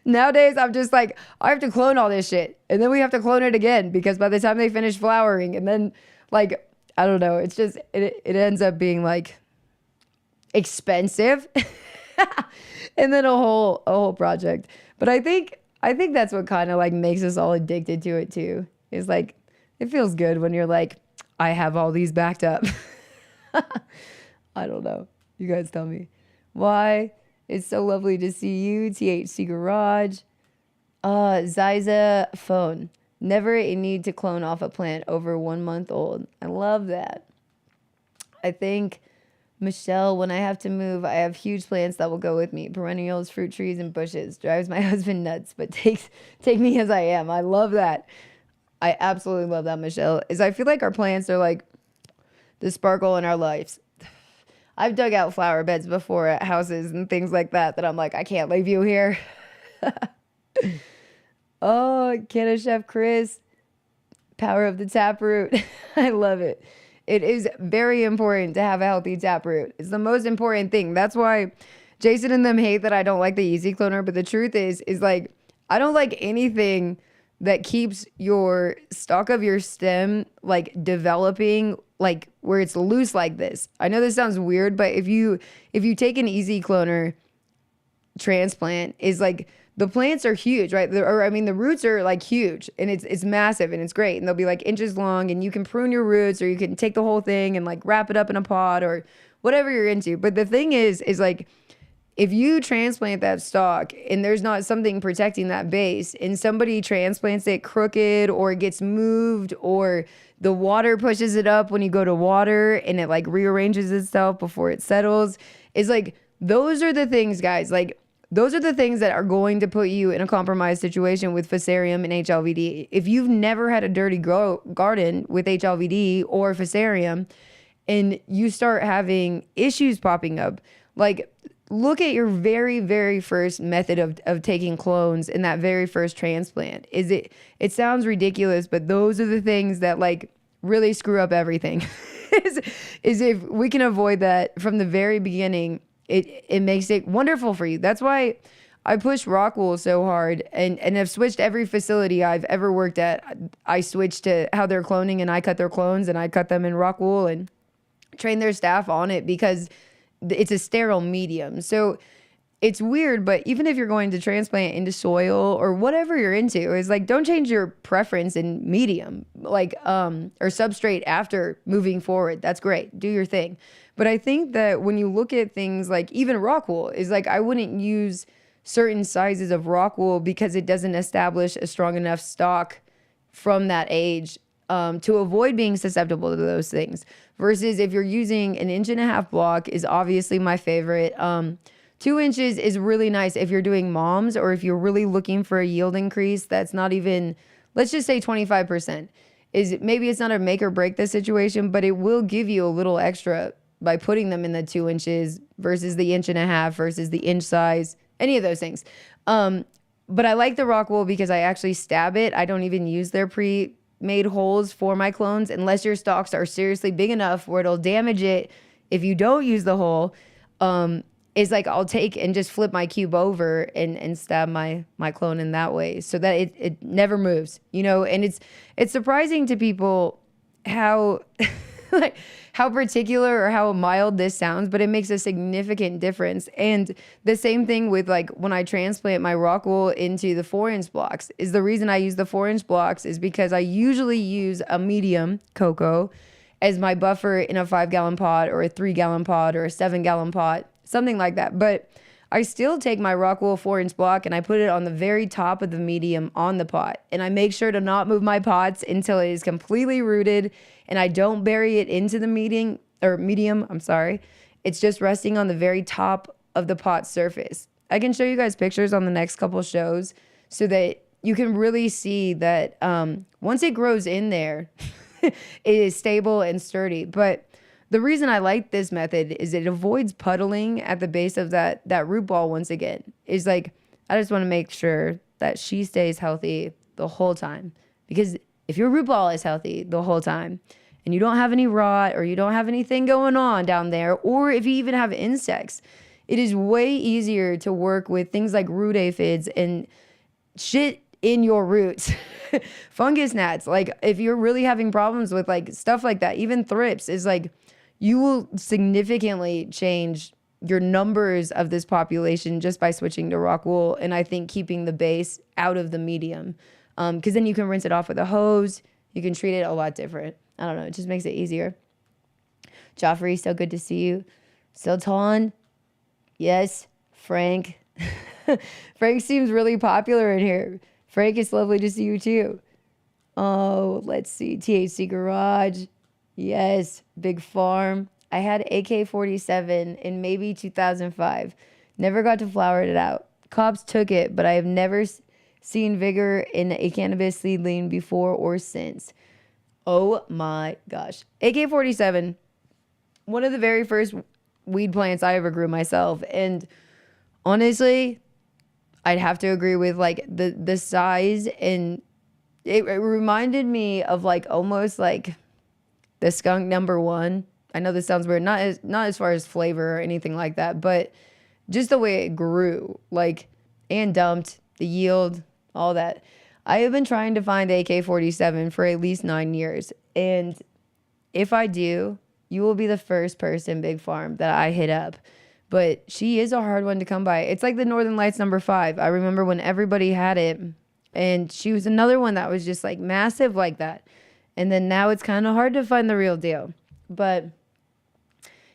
nowadays I'm just like, I have to clone all this shit. And then we have to clone it again because by the time they finish flowering, and then like, I don't know, it's just, it ends up being like expensive. And then a whole project. But I think that's what kind of like makes us all addicted to it too. Is like, it feels good when you're like, I have all these backed up. I don't know. You guys tell me. Why? It's so lovely to see you. THC Garage. Zyza Phone. Never a need to clone off a plant over 1 month old. I love that. I think, Michelle, when I have to move, I have huge plants that will go with me. Perennials, fruit trees, and bushes. Drives my husband nuts, but take me as I am. I love that. I absolutely love that, Michelle. Is I feel like our plants are like the sparkle in our lives. I've dug out flower beds before at houses and things like that I'm like, I can't leave you here. Oh, Canna Chef Chris. Power of the taproot. I love it. It is very important to have a healthy taproot. It's the most important thing. That's why Jason and them hate that I don't like the Easy Cloner. But the truth is like, I don't like anything that keeps your stalk of your stem like developing like where it's loose like this. I know this sounds weird, but if you take an Easy Cloner transplant, is like, the plants are huge, right? The roots are like huge, and it's massive, and it's great. And they'll be like inches long, and you can prune your roots, or you can take the whole thing and like wrap it up in a pot or whatever you're into. But the thing is like, if you transplant that stalk and there's not something protecting that base, and somebody transplants it crooked, or it gets moved, or the water pushes it up when you go to water and it like rearranges itself before it settles, is like, those are the things, guys, like, those are the things that are going to put you in a compromised situation with Fusarium and HLVD. If you've never had a dirty garden with HLVD or Fusarium, and you start having issues popping up, like, look at your very, very first method of taking clones in that very first transplant. It sounds ridiculous, but those are the things that like really screw up everything. is if we can avoid that from the very beginning, it makes it wonderful for you. That's why I push Rockwool so hard, and have switched every facility I've ever worked at. I switched to how they're cloning, and I cut their clones, and I cut them in Rockwool and train their staff on it because it's a sterile medium. So it's weird, but even if you're going to transplant into soil or whatever you're into, is like, don't change your preference in medium, like, or substrate after moving forward. That's great. Do your thing. But I think that when you look at things like even Rockwool, is like, I wouldn't use certain sizes of Rockwool because it doesn't establish a strong enough stalk from that age to avoid being susceptible to those things. Versus if you're using an 1.5 inch block is obviously my favorite. 2 inches is really nice if you're doing moms, or if you're really looking for a yield increase that's not even, let's just say 25%. Maybe it's not a make or break the situation, but it will give you a little extra by putting them in the 2 inches versus the 1.5 inch versus the inch size, any of those things. But I like the rock wool because I actually stab it. I don't even use their pre-made holes for my clones unless your stalks are seriously big enough where it'll damage it if you don't use the hole. Is like I'll take and just flip my cube over and stab my clone in that way so that it never moves, you know. And it's surprising to people how like how particular or how mild this sounds, but it makes a significant difference. And the same thing with like when I transplant my rock wool into the 4-inch blocks, is the reason I use the 4-inch blocks is because I usually use a medium cocoa as my buffer in a 5-gallon pot or a 3-gallon pot or a 7-gallon pot, something like that. But I still take my rock wool 4-inch block and I put it on the very top of the medium on the pot. And I make sure to not move my pots until it is completely rooted and I don't bury it into the medium, I'm sorry. It's just resting on the very top of the pot surface. I can show you guys pictures on the next couple shows so that you can really see that once it grows in there, it is stable and sturdy. But the reason I like this method is it avoids puddling at the base of that root ball once again. Is like, I just want to make sure that she stays healthy the whole time. Because if your root ball is healthy the whole time and you don't have any rot or you don't have anything going on down there, or if you even have insects, it is way easier to work with things like root aphids and shit in your roots. Fungus gnats. Like if you're really having problems with like stuff like that, even thrips, is like you will significantly change your numbers of this population just by switching to rock wool. And I think keeping the base out of the medium, because then you can rinse it off with a hose. You can treat it a lot different. I don't know. It just makes it easier. Joffrey, so good to see you. Sultan, yes. Frank. Frank seems really popular in here. Frank, it's lovely to see you too. Oh, let's see. THC Garage. Yes. Big Farm. I had AK-47 in maybe 2005. Never got to flower it out. Cops took it, but I have never seen vigor in a cannabis seedling before or since. Oh my gosh. AK-47, one of the very first weed plants I ever grew myself. And honestly, I'd have to agree with like the size, and it reminded me of like almost like the skunk number one. I know this sounds weird, not as far as flavor or anything like that, but just the way it grew, like, and dumped, the yield, all that. I have been trying to find AK-47 for at least 9 years, and if I do, you will be the first person, Big Farm, that I hit up. But she is a hard one to come by. It's like the Northern Lights number 5. I remember when everybody had it, and she was another one that was just like massive like that. And then now it's kind of hard to find the real deal. But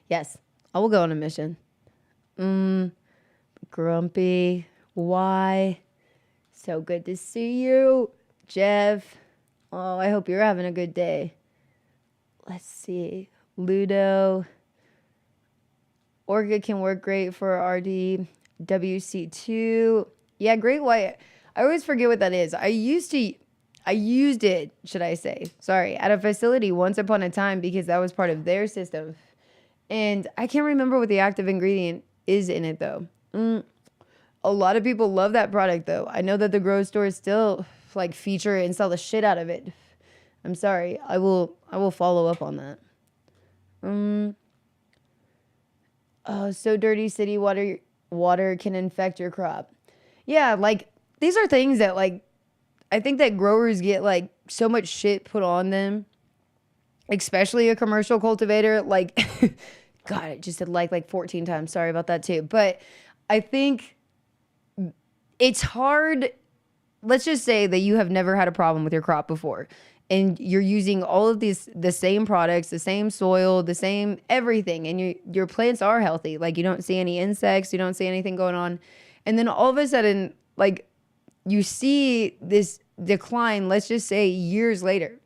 yes, I will go on a mission. Grumpy. Why? So good to see you. Jeff. Oh, I hope you're having a good day. Let's see. Ludo. Orchid can work great for RD. WC2. Yeah, Great White. I always forget what that is. I used it, should I say. Sorry, at a facility once upon a time because that was part of their system. And I can't remember what the active ingredient is in it, though. A lot of people love that product, though. I know that the grocery stores still like feature it and sell the shit out of it. I'm sorry. I will follow up on that. Oh, so dirty city water can infect your crop. Yeah, like these are things that like I think that growers get like so much shit put on them, especially a commercial cultivator. Like, God, I just said like 14 times. Sorry about that too. But I think it's hard. Let's just say that you have never had a problem with your crop before, and you're using all of the same products, the same soil, the same everything, and your plants are healthy. Like you don't see any insects, you don't see anything going on, and then all of a sudden, like you see this decline. Let's just say years later.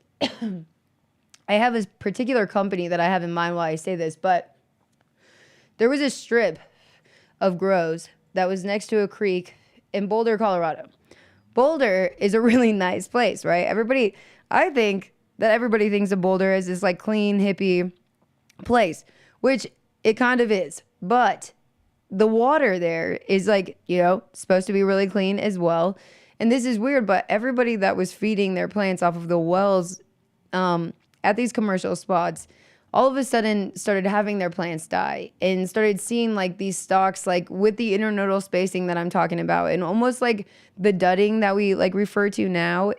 I have this particular company that I have in mind while I say this, but there was a strip of grows that was next to a creek in Boulder, Colorado. Boulder is a really nice place, right? I think that everybody thinks of Boulder as this like clean, hippie place, which it kind of is. But the water there is like, supposed to be really clean as well. And this is weird, but everybody that was feeding their plants off of the wells at these commercial spots all of a sudden started having their plants die and started seeing like these stalks like with the internodal spacing that I'm talking about, and almost like the dudding that we like refer to now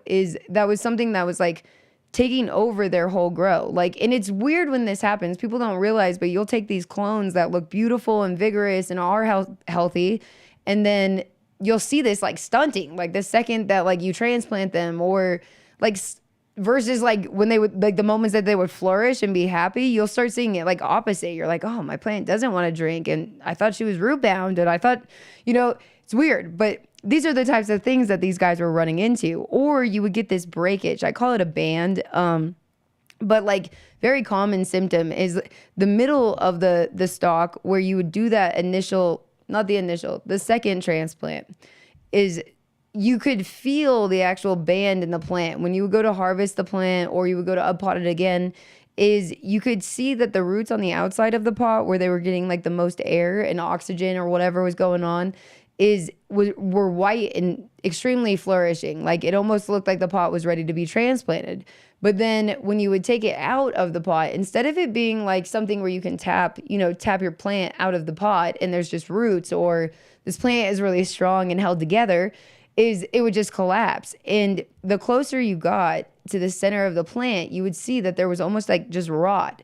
that was something that was like taking over their whole grow. Like, and it's weird when this happens. People don't realize, but you'll take these clones that look beautiful and vigorous and are healthy, and then you'll see this like stunting, like the second that like you transplant them, or like versus like when they would, like the moments that they would flourish and be happy, you'll start seeing it like opposite. You're like, oh, my plant doesn't want to drink, and I thought she was root bound, and I thought, it's weird. But these are the types of things that these guys were running into. Or you would get this breakage. I call it a band. But like very common symptom is the middle of the stalk where you would do that the second transplant is you could feel the actual band in the plant. When you would go to harvest the plant or you would go to uppot it again, is you could see that the roots on the outside of the pot where they were getting like the most air and oxygen or whatever was going on were white and extremely flourishing. Like it almost looked like the pot was ready to be transplanted. But then when you would take it out of the pot, instead of it being like something where you can tap your plant out of the pot and there's just roots, or this plant is really strong and held together, it would just collapse. And the closer you got to the center of the plant, you would see that there was almost like just rot.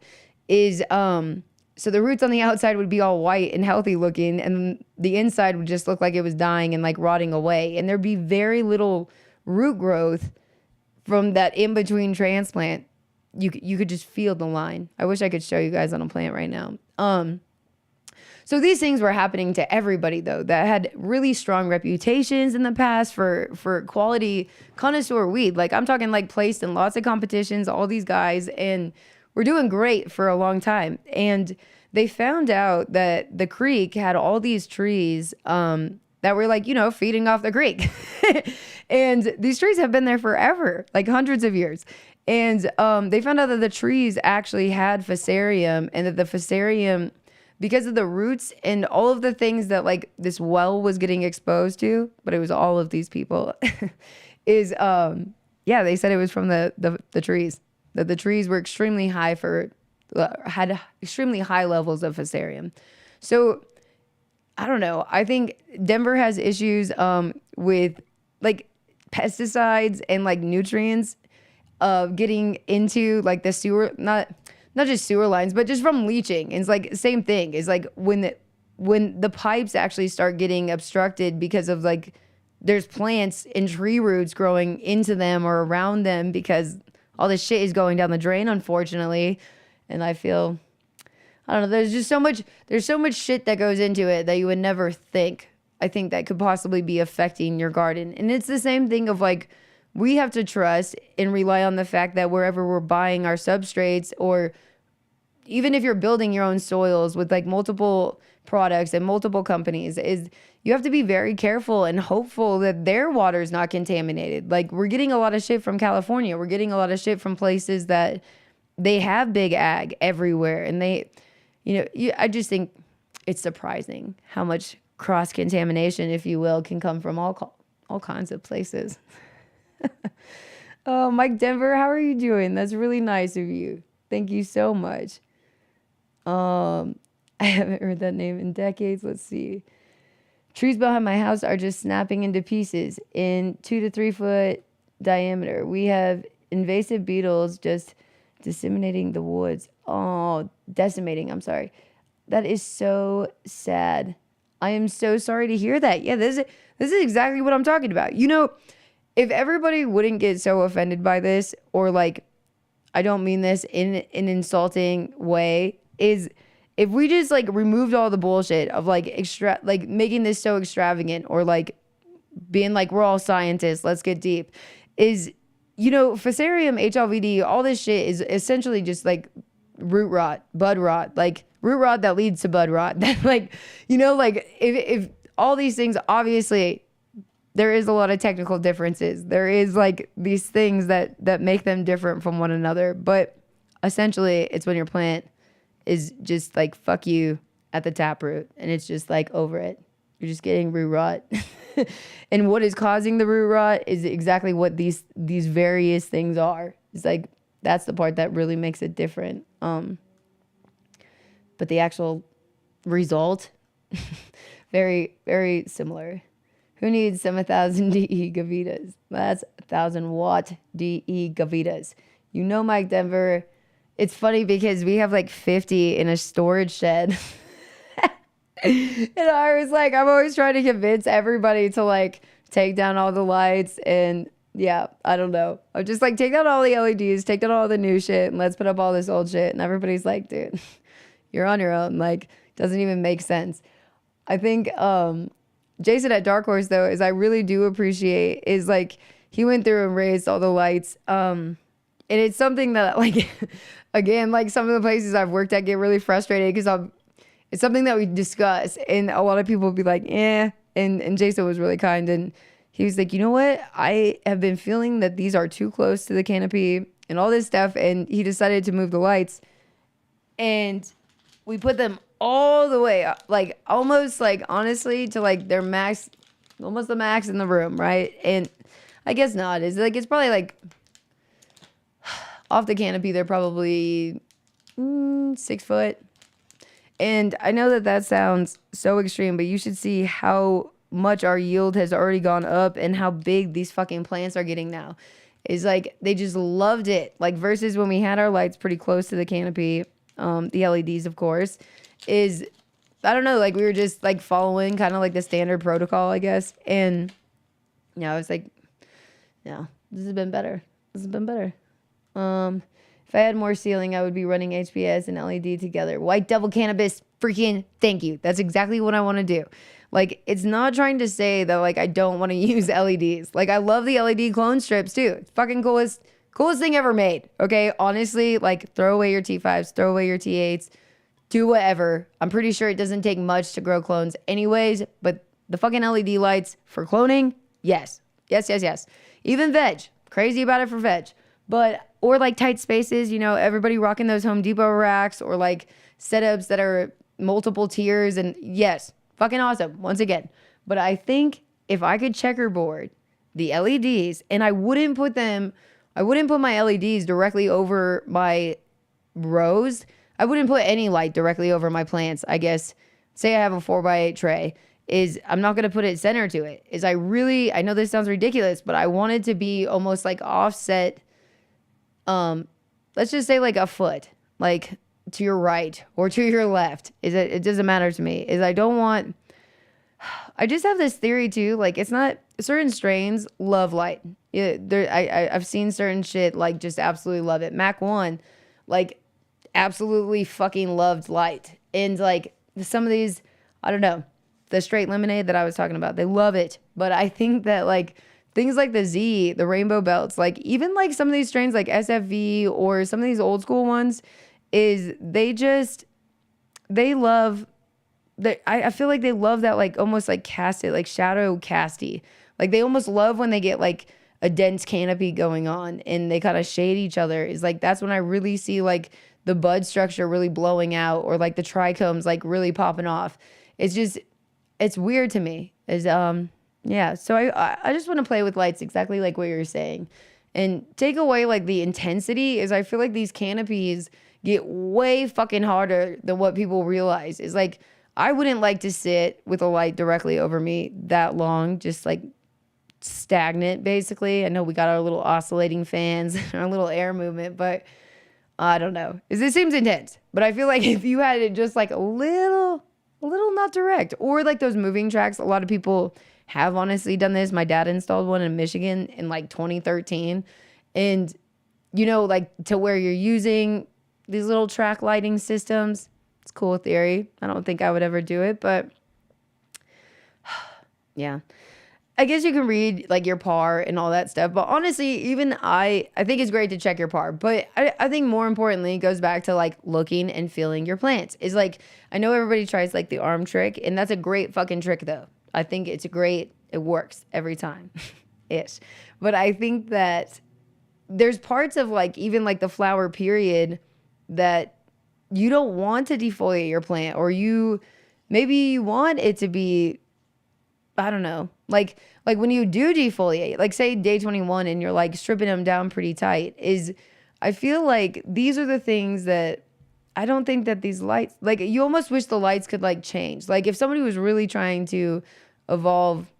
So the roots on the outside would be all white and healthy looking, and the inside would just look like it was dying and like rotting away. And there'd be very little root growth from that in-between transplant. You could just feel the line. I wish I could show you guys on a plant right now. So these things were happening to everybody, though, that had really strong reputations in the past for quality connoisseur weed. Like I'm talking like placed in lots of competitions, all these guys, and we're doing great for a long time. And they found out that the creek had all these trees that were like, feeding off the creek. And these trees have been there forever, like hundreds of years. And they found out that the trees actually had fusarium, and that the fusarium, because of the roots and all of the things that like this well was getting exposed to, but it was all of these people, they said it was from the trees. That the trees were extremely high had extremely high levels of fusarium. So I don't know. I think Denver has issues with like pesticides and like nutrients getting into like the sewer, not just sewer lines, but just from leaching. And it's like same thing. It's like when the pipes actually start getting obstructed because of like there's plants and tree roots growing into them or around them because all this shit is going down the drain, unfortunately. And I feel, I don't know, there's so much shit that goes into it that you would never think, I think, that could possibly be affecting your garden. And it's the same thing of like, we have to trust and rely on the fact that wherever we're buying our substrates, or even if you're building your own soils with like multiple products and multiple companies, is you have to be very careful and hopeful that their water is not contaminated. Like we're getting a lot of shit from California. We're getting a lot of shit from places that they have big ag everywhere. And I just think it's surprising how much cross-contamination, if you will, can come from all kinds of places. Oh, Mike Denver, how are you doing? That's really nice of you. Thank you so much. I haven't heard that name in decades. Let's see. Trees behind my house are just snapping into pieces in 2 to 3 foot diameter. We have invasive beetles just disseminating the woods. Oh, decimating. I'm sorry. That is so sad. I am so sorry to hear that. Yeah, this is exactly what I'm talking about. If everybody wouldn't get so offended by this, or like, I don't mean this in an insulting way, is if we just like removed all the bullshit of like making this so extravagant, or like being like, we're all scientists, let's get deep, is, fusarium, HLVD, all this shit is essentially just like root rot, bud rot, like root rot that leads to bud rot. Like, if all these things, obviously there is a lot of technical differences. There is like these things that make them different from one another. But essentially it's when your plant is just like fuck you at the taproot, and it's just like over it. You're just getting root rot. And what is causing the root rot is exactly what these various things are. It's like that's the part that really makes it different. But the actual result, very, very similar. Who needs some 1,000 DE Gavitas? That's 1,000 watt DE Gavitas. You know, Mike Denver. It's funny because we have like 50 in a storage shed. And I was like, I'm always trying to convince everybody to like take down all the lights. And yeah, I don't know. I'm just like, take down all the LEDs, take down all the new shit, and let's put up all this old shit. And everybody's like, dude, you're on your own. Like, doesn't even make sense. I think Jason at Dark Horse, though, is I really do appreciate is like he went through and raised all the lights. And it's something that like, again, like some of the places I've worked at get really frustrated because it's something that we discuss, and a lot of people will be like, eh. And Jason was really kind, and he was like, you know what? I have been feeling that these are too close to the canopy and all this stuff, and he decided to move the lights, and we put them all the way up, like almost like honestly to like their max, almost the max in the room, right? And I guess not. It's probably like off the canopy, they're probably 6 foot. And I know that sounds so extreme, but you should see how much our yield has already gone up and how big these fucking plants are getting now. It's like they just loved it. Like versus when we had our lights pretty close to the canopy, the LEDs, of course, is, I don't know, like we were just like following kind of like the standard protocol, I guess. And yeah, I was like, no, this has been better. This has been better. If I had more ceiling, I would be running HPS and LED together. White Devil Cannabis, freaking thank you. That's exactly what I want to do. Like, it's not trying to say that, like, I don't want to use LEDs. Like, I love the LED clone strips, too. It's fucking coolest thing ever made, okay? Honestly, like, throw away your T5s, throw away your T8s, do whatever. I'm pretty sure it doesn't take much to grow clones anyways, but the fucking LED lights for cloning, yes. Yes, yes, yes. Even veg. Crazy about it for veg. But, or like tight spaces, you know, everybody rocking those Home Depot racks or like setups that are multiple tiers. And yes, fucking awesome, once again. But I think if I could checkerboard the LEDs and I wouldn't put my LEDs directly over my rows. I wouldn't put any light directly over my plants, I guess. Say I have a 4x8 tray. I'm not going to put it center to it. I know this sounds ridiculous, but I want it to be almost like offset. Let's just say like a foot, like to your right or to your left. It doesn't matter to me. I just have this theory too. Like it's not, certain strains love light. Yeah, I've seen certain shit like just absolutely love it. Mac 1, like absolutely fucking loved light. And like some of these, I don't know, the straight lemonade that I was talking about, they love it. But I think that like things like the Z, the rainbow belts, like even like some of these strains like SFV or some of these old school ones, they love that. I feel like they love that like almost like casted, like shadow casty. Like they almost love when they get like a dense canopy going on and they kind of shade each other. Is like that's when I really see like the bud structure really blowing out or like the trichomes like really popping off. It's weird to me. Yeah, so I just want to play with lights exactly like what you're saying. And take away like the intensity is I feel like these canopies get way fucking harder than what people realize. Is like I wouldn't like to sit with a light directly over me that long, just like stagnant basically. I know we got our little oscillating fans and our little air movement, but I don't know. It seems intense. But I feel like if you had it just like a little not direct, or like those moving tracks, a lot of people have honestly done this. My dad installed one in Michigan in like 2013. And, you know, like to where you're using these little track lighting systems. It's a cool theory. I don't think I would ever do it, but yeah. I guess you can read like your par and all that stuff. But honestly, even I think it's great to check your par. But I think more importantly, it goes back to like looking and feeling your plants. Is like, I know everybody tries like the arm trick, and that's a great fucking trick though. I think it works every time. Ish. But I think that there's parts of like even like the flower period that you don't want to defoliate your plant, or maybe you want it to be, I don't know, like when you do defoliate, like say day 21 and you're like stripping them down pretty tight, I feel like these are the things that I don't think that these lights, like you almost wish the lights could like change. Like if somebody was really trying to evolve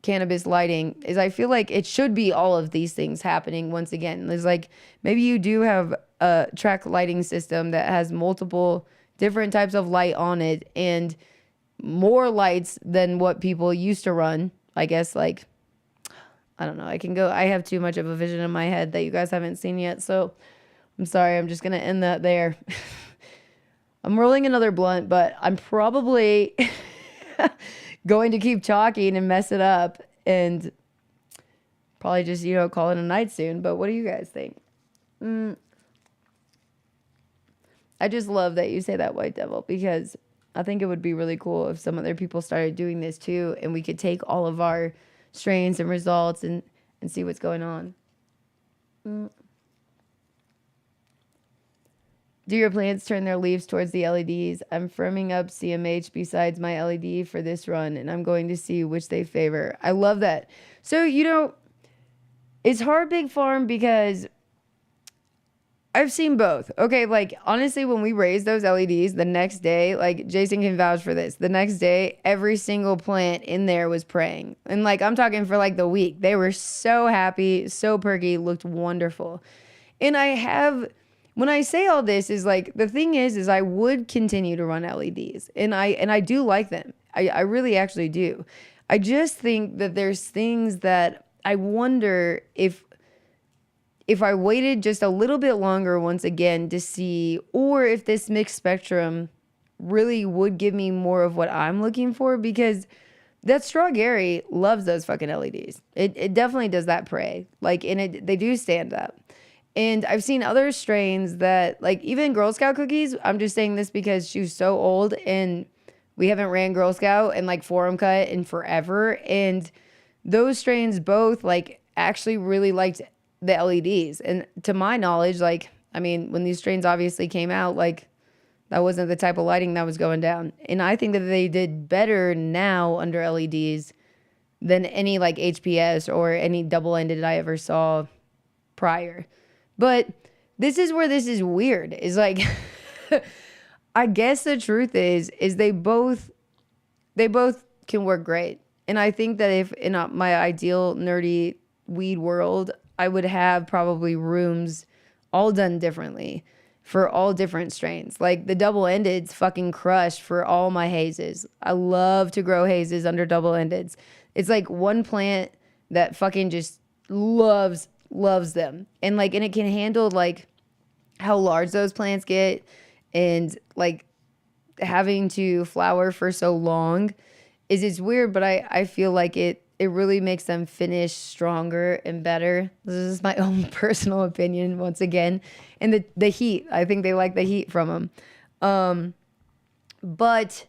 cannabis lighting, I feel like it should be all of these things happening once again. There's like, maybe you do have a track lighting system that has multiple different types of light on it and more lights than what people used to run. I guess, like, I don't know. I have too much of a vision in my head that you guys haven't seen yet. So I'm sorry. I'm just going to end that there. I'm rolling another blunt, but I'm probably going to keep talking and mess it up and probably just, call it a night soon. But what do you guys think? I just love that you say that, White Devil, because I think it would be really cool if some other people started doing this too, and we could take all of our strains and results and see what's going on. Do your plants turn their leaves towards the LEDs? I'm firming up CMH besides my LED for this run, and I'm going to see which they favor. I love that. So, it's hard, Big Farm, because I've seen both. Okay, like, honestly, when we raised those LEDs, the next day, like, Jason can vouch for this. The next day, every single plant in there was praying. And, like, I'm talking for, like, the week. They were so happy, so perky, looked wonderful. And when I say all this, is like, the thing is I would continue to run LEDs, and I do like them. I really actually do. I just think that there's things that I wonder if I waited just a little bit longer once again to see, or if this mixed spectrum really would give me more of what I'm looking for, because that Strawberry loves those fucking LEDs. It definitely does that pray. Like, and they do stand up. And I've seen other strains that, like, even Girl Scout cookies, I'm just saying this because she was so old and we haven't ran Girl Scout and like Forum Cut in forever. And those strains both, like, actually really liked the LEDs. And to my knowledge, like, I mean, when these strains obviously came out, like, that wasn't the type of lighting that was going down. And I think that they did better now under LEDs than any like HPS or any double-ended I ever saw prior. But this is where this is weird. Is like, I guess the truth is they both can work great. And I think that if in my ideal nerdy weed world, I would have probably rooms all done differently for all different strains. Like the double-endeds fucking crush for all my hazes. I love to grow hazes under double-endeds. It's like one plant that fucking just loves them. And like, and it can handle like how large those plants get, and like having to flower for so long it's weird, but I feel like it really makes them finish stronger and better. This is my own personal opinion once again. And the heat, I think they like the heat from them. But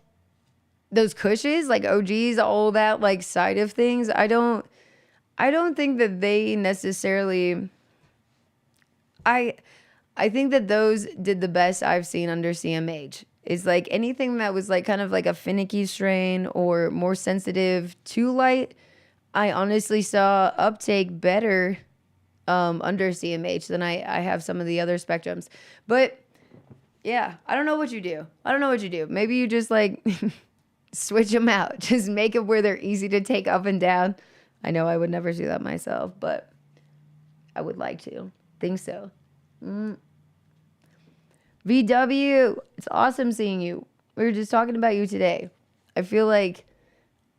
those cushions, like OGs, all that like side of things, I don't think that they necessarily, I think that those did the best I've seen under CMH. It's like anything that was like kind of like a finicky strain or more sensitive to light, I honestly saw uptake better under CMH than I have some of the other spectrums. But yeah, I don't know what you do. Maybe you just like switch them out. Just make it where they're easy to take up and down. I know I would never do that myself, but I would like to. Think so. VW, it's awesome seeing you. We were just talking about you today. I feel like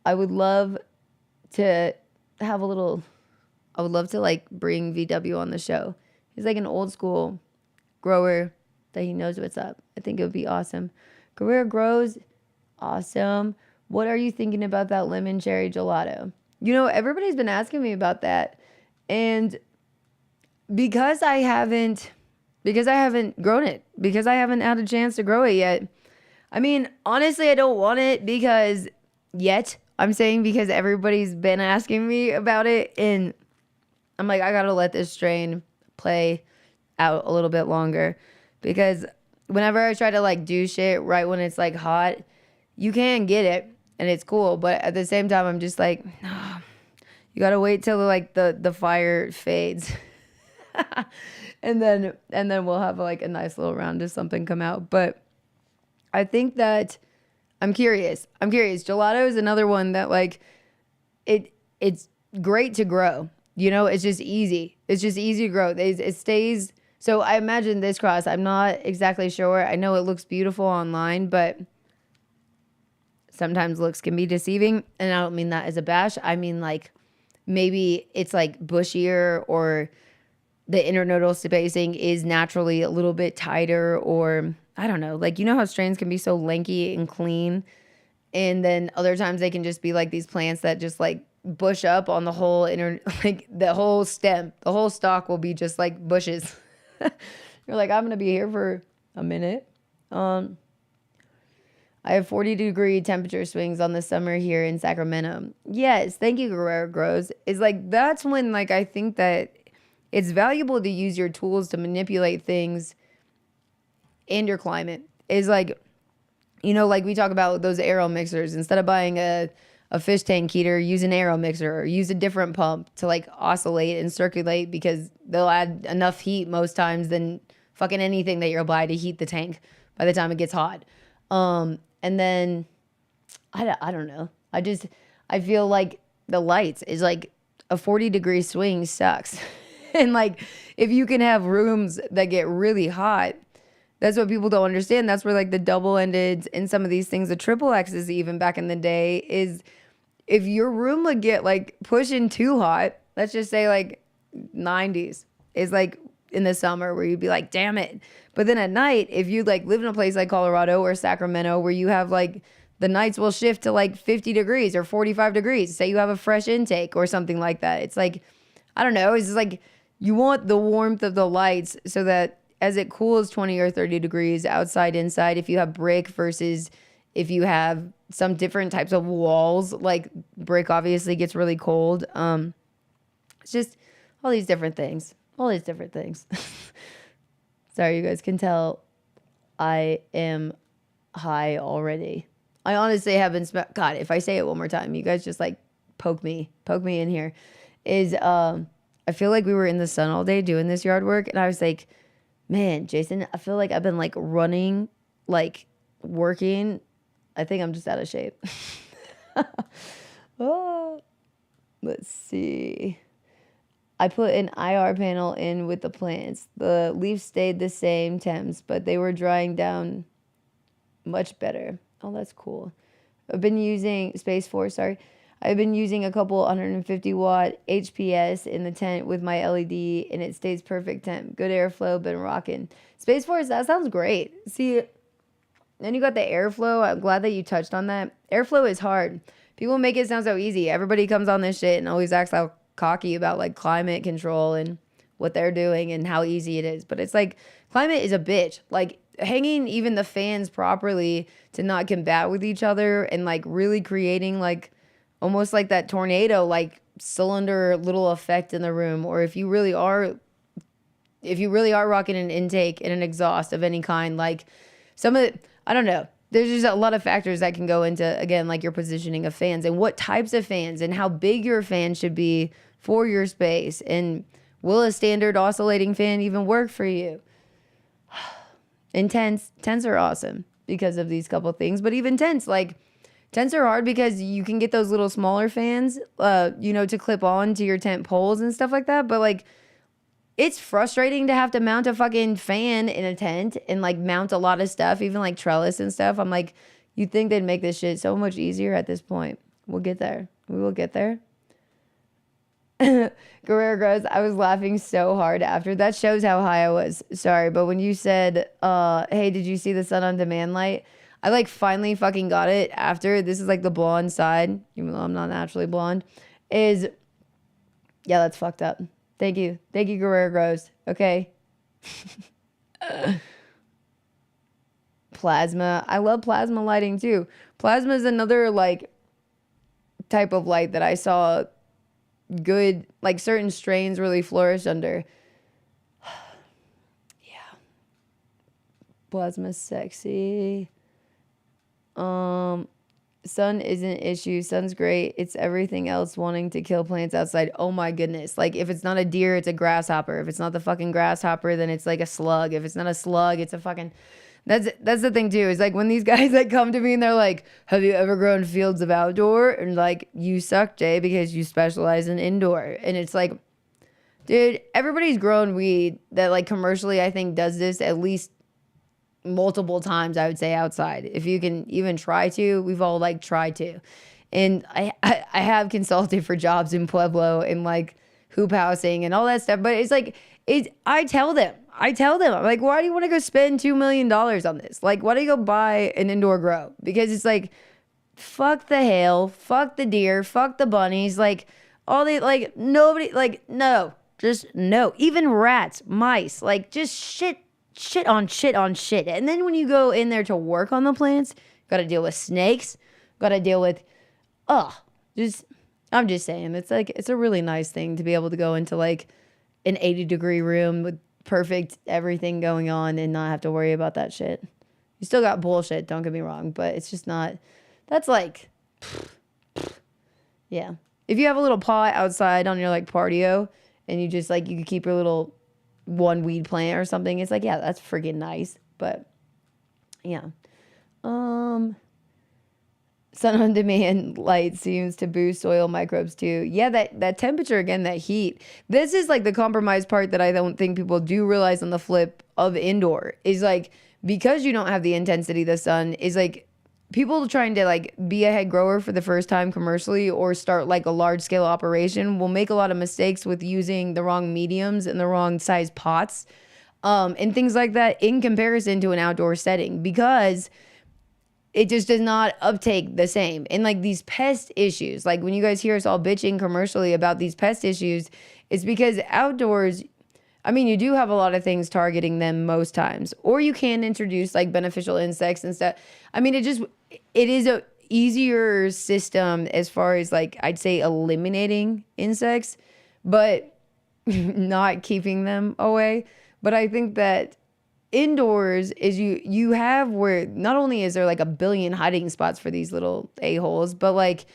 I would love to have I would love to like bring VW on the show. He's like an old school grower that he knows what's up. I think it would be awesome. Career grows, awesome. What are you thinking about that lemon cherry gelato? Everybody's been asking me about that. And because I haven't grown it, because I haven't had a chance to grow it yet. I mean, honestly, I don't want it because everybody's been asking me about it. And I'm like, I got to let this strain play out a little bit longer, because whenever I try to like do shit right when it's like hot, you can get it and it's cool. But at the same time, I'm just like, no, you gotta wait till like the fire fades. And then we'll have like a nice little round of something come out. But I think that I'm curious. Gelato is another one that like it's great to grow. You know, it's just easy. It's just easy to grow. It stays. So I imagine this cross. I'm not exactly sure. I know it looks beautiful online, but sometimes looks can be deceiving. And I don't mean that as a bash. I mean like maybe it's like bushier, or the internodal spacing is naturally a little bit tighter, or I don't know. Like, you know how strains can be so lanky and clean, and then other times they can just be like these plants that just like bush up on the whole like the whole stem, the whole stalk will be just like bushes. You're like, I'm gonna be here for a minute. I have 40-degree temperature swings on the summer here in Sacramento. Yes, thank you, Guerrero Grows. It's like that's when like I think that it's valuable to use your tools to manipulate things and your climate. Is like, you know, like we talk about those aero mixers. Instead of buying a fish tank heater, use an aero mixer or use a different pump to like oscillate and circulate, because they'll add enough heat most times than fucking anything that you'll buy to heat the tank by the time it gets hot. And then I don't know. I feel like the lights is like a 40-degree swing sucks. And like, if you can have rooms that get really hot, that's what people don't understand. That's where like the double-ended and some of these things, the triple X's even back in the day, is if your room would get like pushing too hot, let's just say like 90s is like in the summer where you'd be like, damn it. But then at night, if you like live in a place like Colorado or Sacramento where you have like the nights will shift to like 50 degrees or 45 degrees, say you have a fresh intake or something like that. It's like, I don't know. It's just like, you want the warmth of the lights so that as it cools 20 or 30 degrees outside, inside, if you have brick versus if you have some different types of walls, like brick obviously gets really cold. It's just all these different things. Sorry, you guys can tell I am high already. I honestly haven't God, if I say it one more time, you guys just like poke me in here. I feel like we were in the sun all day doing this yard work, and I was like, man, Jason, I feel like I've been like running, like working. I think I'm just out of shape. Oh, let's see. I put an IR panel in with the plants. The leaves stayed the same temps, but they were drying down much better. Oh, that's cool. I've been using I've been using a couple 150-watt HPS in the tent with my LED, and it stays perfect temp. Good airflow, been rocking. Space Force, that sounds great. See, then you got the airflow. I'm glad that you touched on that. Airflow is hard. People make it sound so easy. Everybody comes on this shit and always acts like cocky about like climate control and what they're doing and how easy it is. But it's like, climate is a bitch. Like, hanging even the fans properly to not combat with each other and like really creating like almost like that tornado like cylinder little effect in the room. Or if you really are rocking an intake and an exhaust of any kind, like some of it, I don't know, there's just a lot of factors that can go into, again, like your positioning of fans and what types of fans and how big your fan should be for your space, and will a standard oscillating fan even work for you? And tents are awesome because of these couple things. But even tents are hard because you can get those little smaller fans, to clip on to your tent poles and stuff like that. But like, it's frustrating to have to mount a fucking fan in a tent and like mount a lot of stuff, even like trellis and stuff. I'm like, you'd think they'd make this shit so much easier at this point. We'll get there. We will get there. Guerrero Gross, I was laughing so hard after. That shows how high I was. Sorry, but when you said, hey, did you see the sun on demand light? I like finally fucking got it after. This is like the blonde side, even though I'm not naturally blonde. Yeah, that's fucked up. Thank you, Guerrero Gross. Okay. Plasma. I love plasma lighting too. Plasma is another like type of light that I saw good, like certain strains really flourish under. Yeah. Plasma sexy. Sun isn't an issue. Sun's great. It's everything else wanting to kill plants outside. Oh my goodness. Like if it's not a deer, it's a grasshopper. If it's not the fucking grasshopper, then it's like a slug. If it's not a slug, it's a fucking that's the thing too. Is like when these guys that come to me and they're like, "Have you ever grown fields of outdoor?" And like, "You suck, Jay, because you specialize in indoor." And it's like, dude, everybody's grown weed that like commercially I think does this at least multiple times, I would say, outside. If you can even try to, we've all like tried to. And I have consulted for jobs in Pueblo and like hoop housing and all that stuff. But it's like, I tell them, I'm like, why do you want to go spend $2 million on this? Like, why do you go buy an indoor grow? Because it's like, fuck the hail, fuck the deer, fuck the bunnies. Like, all the, like, nobody, like, no, just no. Even rats, mice, like, just shit on shit. And then when you go in there to work on the plants, got to deal with snakes, got to deal with, I'm just saying, it's like, it's a really nice thing to be able to go into like an 80-degree room with perfect everything going on and not have to worry about that shit. You still got bullshit, don't get me wrong, but it's just not, that's like, yeah. If you have a little pot outside on your like patio and you just like, you could keep your little one weed plant or something, it's like, yeah, that's freaking nice. But yeah. Sun on demand light seems to boost soil microbes too. Yeah, that temperature again, that heat. This is like the compromise part that I don't think people do realize on the flip of indoor is like, because you don't have the intensity of the sun, is like people trying to like be a head grower for the first time commercially or start like a large scale operation will make a lot of mistakes with using the wrong mediums and the wrong size pots, and things like that in comparison to an outdoor setting, because it just does not uptake the same. And like these pest issues, like when you guys hear us all bitching commercially about these pest issues, it's because outdoors, I mean, you do have a lot of things targeting them most times, or you can introduce like beneficial insects and stuff. I mean, it is a easier system as far as like, I'd say eliminating insects, but not keeping them away. But I think that indoors is you have where not only is there like a billion hiding spots for these little a-holes, but like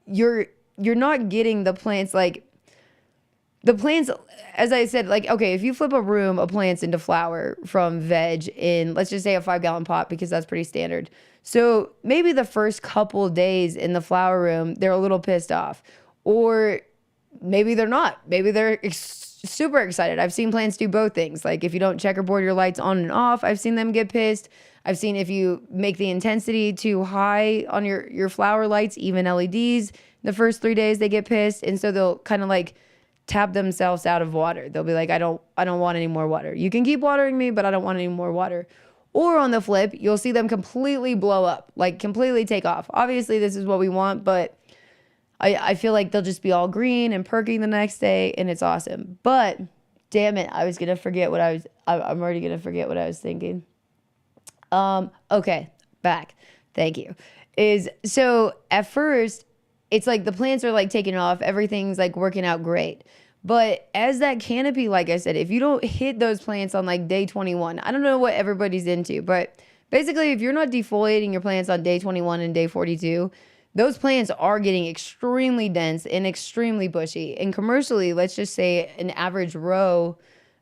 you're not getting the plants, like the plants, as I said, like, okay, if you flip a room of plants into flower from veg in, let's just say a 5-gallon pot, because that's pretty standard. So maybe the first couple days in the flower room, they're a little pissed off, or maybe they're not. Maybe they're super excited. I've seen plants do both things. Like if you don't checkerboard your lights on and off, I've seen them get pissed. I've seen if you make the intensity too high on your flower lights, even LEDs, the first 3 days they get pissed. And so they'll kind of like tap themselves out of water. They'll be like, I don't want any more water. You can keep watering me, but I don't want any more water. Or on the flip, you'll see them completely blow up, like completely take off. Obviously, this is what we want, but I feel like they'll just be all green and perking the next day, and it's awesome. But damn it, I'm already gonna forget what I was thinking. Okay, back. Thank you. So at first, it's like the plants are like taking off, everything's like working out great. But as that canopy, like I said, if you don't hit those plants on like day 21, I don't know what everybody's into, but basically if you're not defoliating your plants on day 21 and day 42, those plants are getting extremely dense and extremely bushy. And commercially, let's just say an average row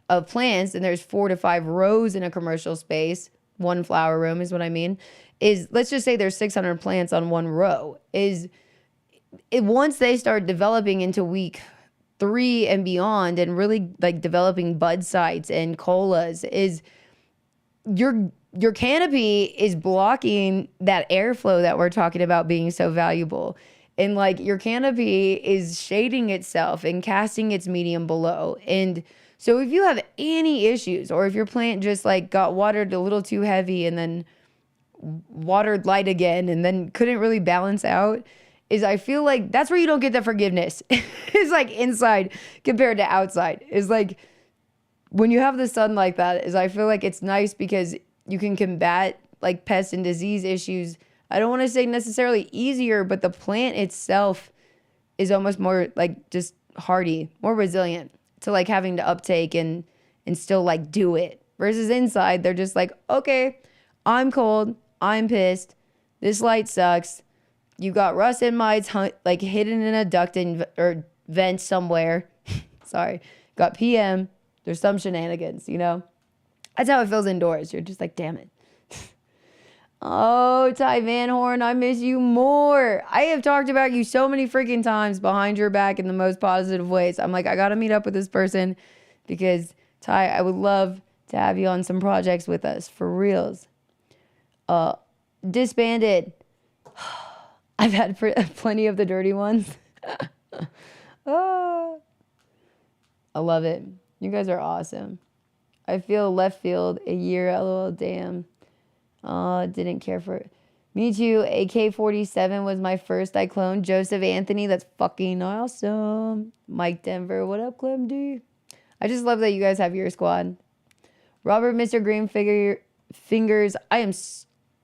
of plants, and there's 4 to 5 rows in a commercial space, one flower room is what I mean, is let's just say there's 600 plants on one row, once they start developing into week 3 and beyond and really like developing bud sites and colas, is your canopy is blocking that airflow that we're talking about being so valuable. And like your canopy is shading itself and casting its medium below. And so if you have any issues, or if your plant just like got watered a little too heavy and then watered light again and then couldn't really balance out, is I feel like that's where you don't get the forgiveness. It's like inside compared to outside. Is like when you have the sun like that, is I feel like it's nice because you can combat like pest and disease issues. I don't want to say necessarily easier, but the plant itself is almost more like just hardy, more resilient to like having to uptake and still like do it. versus inside. They're just like, okay, I'm cold. I'm pissed. This light sucks. You got rust in mites like hidden in a duct or vent somewhere. Sorry. Got PM. There's some shenanigans, you know? That's how it feels indoors. You're just like, damn it. Oh, Ty Van Horn, I miss you more. I have talked about you so many freaking times behind your back in the most positive ways. I'm like, I got to meet up with this person because, Ty, I would love to have you on some projects with us, for reals. Disbanded. I've had plenty of the dirty ones. Oh, I love it. You guys are awesome. I feel left field a year, lol, damn. Didn't care for it. Me too. AK-47 was my first. I cloned Joseph Anthony. That's fucking awesome. Mike Denver. What up, Clem D? I just love that you guys have your squad. Robert, Mr. Green Fingers. I am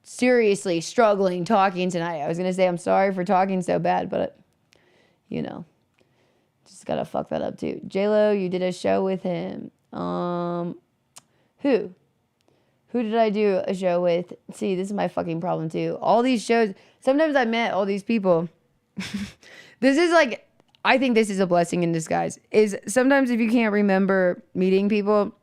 seriously struggling talking tonight. I was going to say I'm sorry for talking so bad, but, you know, just got to fuck that up too. J-Lo, you did a show with him. Who? Who did I do a show with? See, this is my fucking problem too. All these shows, sometimes I met all these people. This is like, I think this is a blessing in disguise. Is sometimes if you can't remember meeting people,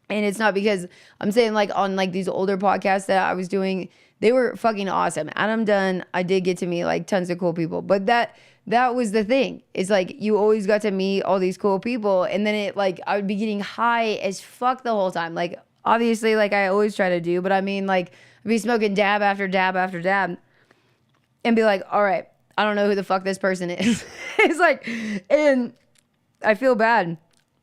and it's not because I'm saying like on like these older podcasts that I was doing, they were fucking awesome. Adam Dunn, I did get to meet like tons of cool people, but that was the thing. It's like you always got to meet all these cool people, and then it like I would be getting high as fuck the whole time. Like obviously, like I always try to do, but I mean like I'd be smoking dab after dab after dab, and be like, all right, I don't know who the fuck this person is. It's like, and I feel bad.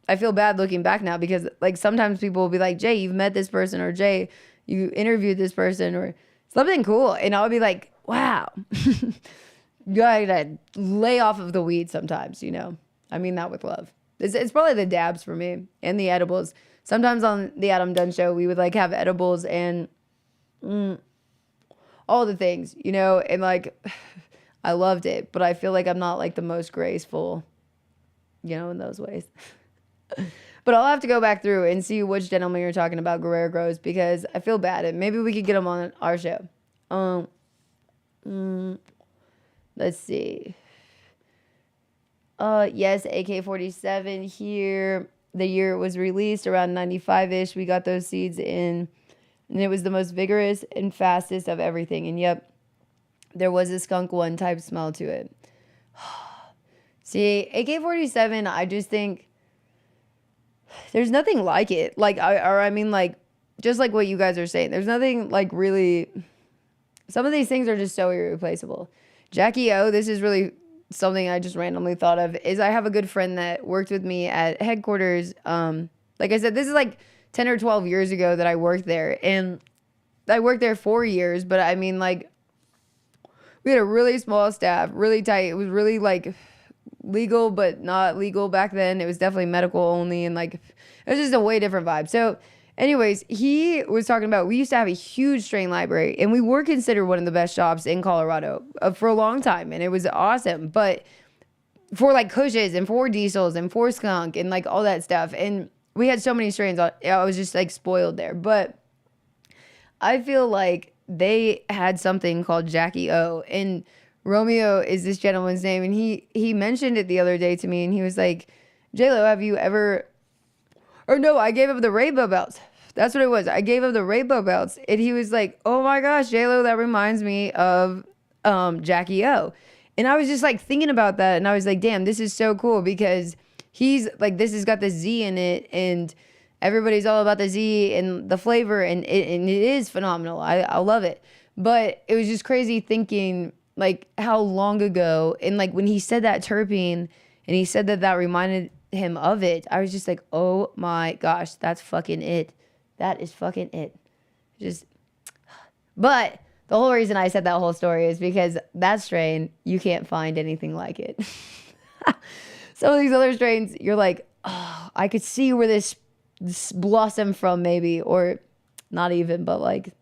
I feel bad looking back now because like sometimes people will be like, Jay, you've met this person, or Jay, you interviewed this person, or something cool. And I'll be like, wow, you gotta lay off of the weed sometimes, you know? I mean that with love. It's probably the dabs for me and the edibles. Sometimes on the Adam Dunn show, we would like have edibles and all the things, you know? And like, I loved it, but I feel like I'm not like the most graceful, you know, in those ways. But I'll have to go back through and see which gentleman you're talking about, Guerrero Grows, because I feel bad. And maybe we could get him on our show. Let's see. Yes, AK-47 here. The year it was released, around 95-ish. We got those seeds in, and it was the most vigorous and fastest of everything. And yep, there was a skunk one type smell to it. See, AK-47, I just think there's nothing like it. Like, I mean, like, just like what you guys are saying, there's nothing like really, some of these things are just so irreplaceable. Jackie O, this is really something I just randomly thought of, is I have a good friend that worked with me at headquarters. Like I said, this is like 10 or 12 years ago that I worked there, and I worked there 4 years, but I mean, like, we had a really small staff, really tight. It was really like legal, but not legal back then. It was definitely medical only, and like, it was just a way different vibe. So anyways, he was talking about, we used to have a huge strain library, and we were considered one of the best shops in Colorado for a long time, and it was awesome. But for like Kushes and for Diesels and for Skunk and like all that stuff, and we had so many strains, I was just like spoiled there. But I feel like they had something called Jackie O, and Romeo is this gentleman's name, and he mentioned it the other day to me, and he was like, J-Lo, have you ever, or no, I gave him the rainbow belts. That's what it was. I gave him the rainbow belts, and he was like, oh my gosh, J-Lo, that reminds me of Jackie O. And I was just like thinking about that, and I was like, damn, this is so cool, because he's like, this has got the Z in it, and everybody's all about the Z and the flavor, and it is phenomenal. I love it. But it was just crazy thinking like how long ago, and like when he said that terpene and he said that reminded him of it, I was just like, oh my gosh, that's fucking it. That is fucking it. Just, but the whole reason I said that whole story is because that strain, you can't find anything like it. Some of these other strains, you're like, oh, I could see where this blossom from maybe, or not even, but like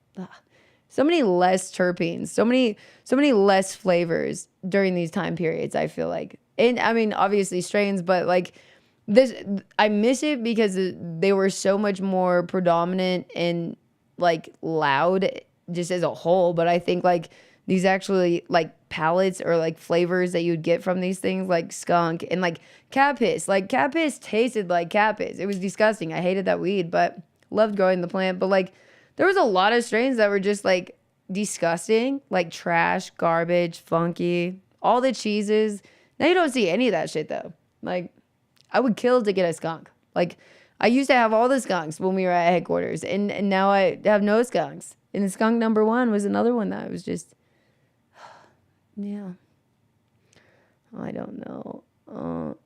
so many less terpenes, so many less flavors during these time periods, I feel like. And I mean, obviously strains, but like this I miss it because they were so much more predominant and like loud just as a whole. But I think like these actually like palettes or like flavors that you'd get from these things like skunk and like cat piss. Like cat piss tasted like cat piss. It was disgusting. I hated that weed, but loved growing the plant. But like there was a lot of strains that were just like disgusting, like trash, garbage, funky, all the cheeses. Now you don't see any of that shit though. Like I would kill to get a skunk. Like I used to have all the skunks when we were at headquarters, and now I have no skunks. And the skunk number one was another one that was just, yeah. I don't know.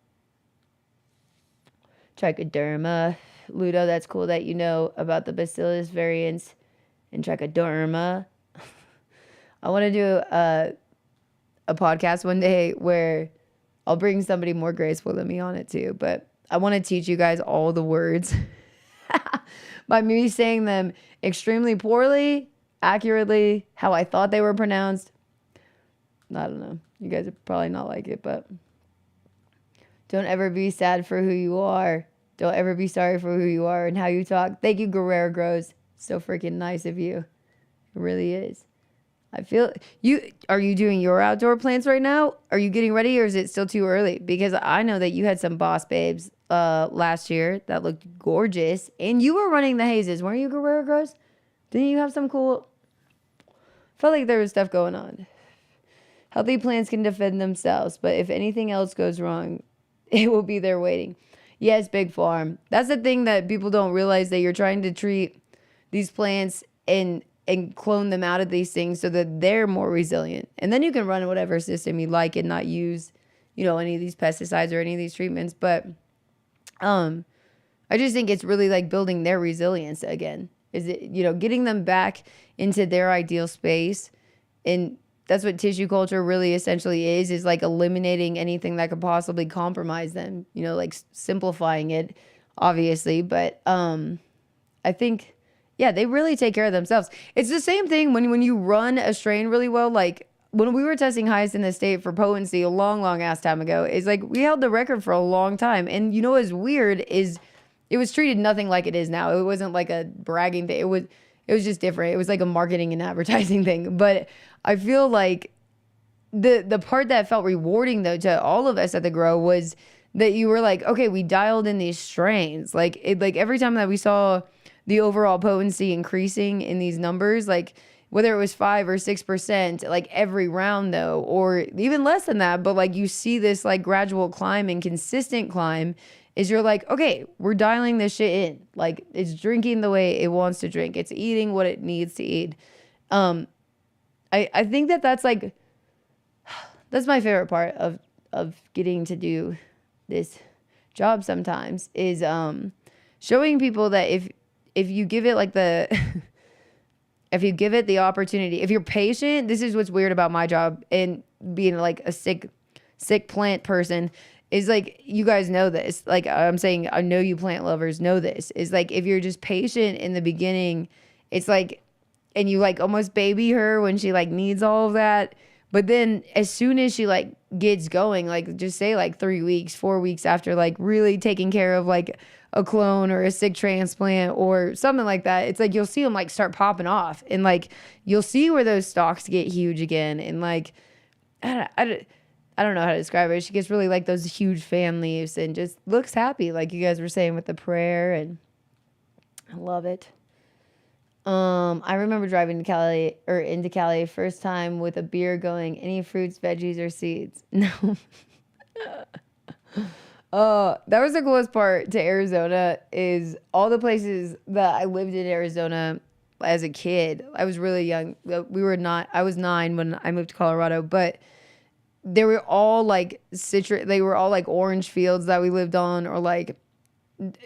Trichoderma. Ludo, that's cool that you know about the bacillus variants in trichoderma. I want to do a podcast one day where I'll bring somebody more graceful than me on it too. But I want to teach you guys all the words by me saying them extremely poorly, accurately, how I thought they were pronounced. I don't know. You guys would probably not like it, but don't ever be sad for who you are. Don't ever be sorry for who you are and how you talk. Thank you, Guerrero Grows. So freaking nice of you. It really is. I feel are you doing your outdoor plants right now? Are you getting ready or is it still too early? Because I know that you had some boss babes last year that looked gorgeous and you were running the hazes. Weren't you, Guerrero Grows? Didn't you have some cool? Felt like there was stuff going on. Healthy plants can defend themselves, but if anything else goes wrong, it will be there waiting. Yes, Big Farm. That's the thing that people don't realize, that you're trying to treat these plants and clone them out of these things so that they're more resilient. And then you can run whatever system you like and not use, any of these pesticides or any of these treatments. But I just think it's really like building their resilience again. Is it, getting them back into their ideal space. And that's what tissue culture really essentially is like eliminating anything that could possibly compromise them, like simplifying it, obviously. But I think, yeah, they really take care of themselves. It's the same thing when you run a strain really well. Like when we were testing highest in the state for potency a long, long ass time ago, is like we held the record for a long time. And what's weird is it was treated nothing like it is now. It wasn't like a bragging thing. It was just different. It was like a marketing and advertising thing. But I feel like the part that felt rewarding though to all of us at the Grow was that you were like, okay, we dialed in these strains. Like every time that we saw the overall potency increasing in these numbers, like whether it was 5 or 6%, like every round though, or even less than that, but like you see this like gradual climb and consistent climb, is you're like, okay, we're dialing this shit in. Like it's drinking the way it wants to drink. It's eating what it needs to eat. I think that's like, that's my favorite part of getting to do this job sometimes is showing people that if you give it like if you give it the opportunity, if you're patient, this is what's weird about my job and being like a sick plant person, is like, you guys know this. Like I'm saying, I know you plant lovers know this, is like, if you're just patient in the beginning, it's like, and you like almost baby her when she like needs all of that. But then as soon as she like gets going, like just say like 3 weeks, 4 weeks after like really taking care of like a clone or a sick transplant or something like that, it's like you'll see them like start popping off and like you'll see where those stalks get huge again. And like, I don't know how to describe it. She gets really like those huge fan leaves and just looks happy, like you guys were saying with the prayer, and I love it. I remember driving to Cali or into Cali first time with a beer going, any fruits, veggies, or seeds? No. That was the coolest part to Arizona, is all the places that I lived in Arizona as a kid. I was really young. I was 9 when I moved to Colorado, but they were all like they were all like orange fields that we lived on, or like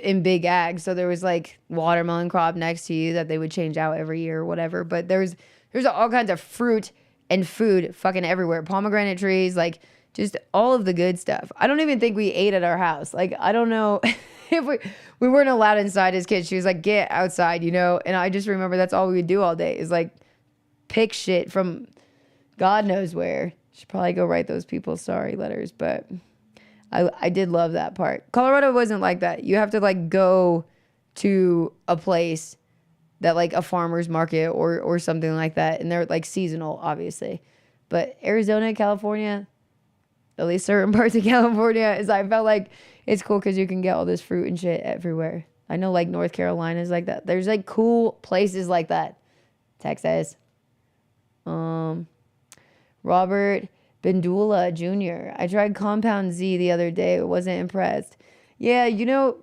in big ag. So there was like watermelon crop next to you that they would change out every year or whatever. But there's all kinds of fruit and food fucking everywhere. Pomegranate trees, like just all of the good stuff. I don't even think we ate at our house. Like, I don't know if we weren't allowed inside as kids. She was like, get outside, And I just remember that's all we would do all day is like pick shit from God knows where. Should probably go write those people sorry letters, but I did love that part. Colorado wasn't like that. You have to like go to a place that like a farmer's market or something like that, and they're like seasonal, obviously. But Arizona, California, at least certain parts of California, is I felt like it's cool because you can get all this fruit and shit everywhere. I know like North Carolina is like that. There's like cool places like that. Texas. Robert Bendula Jr. I tried Compound Z the other day. Wasn't impressed. Yeah, you know,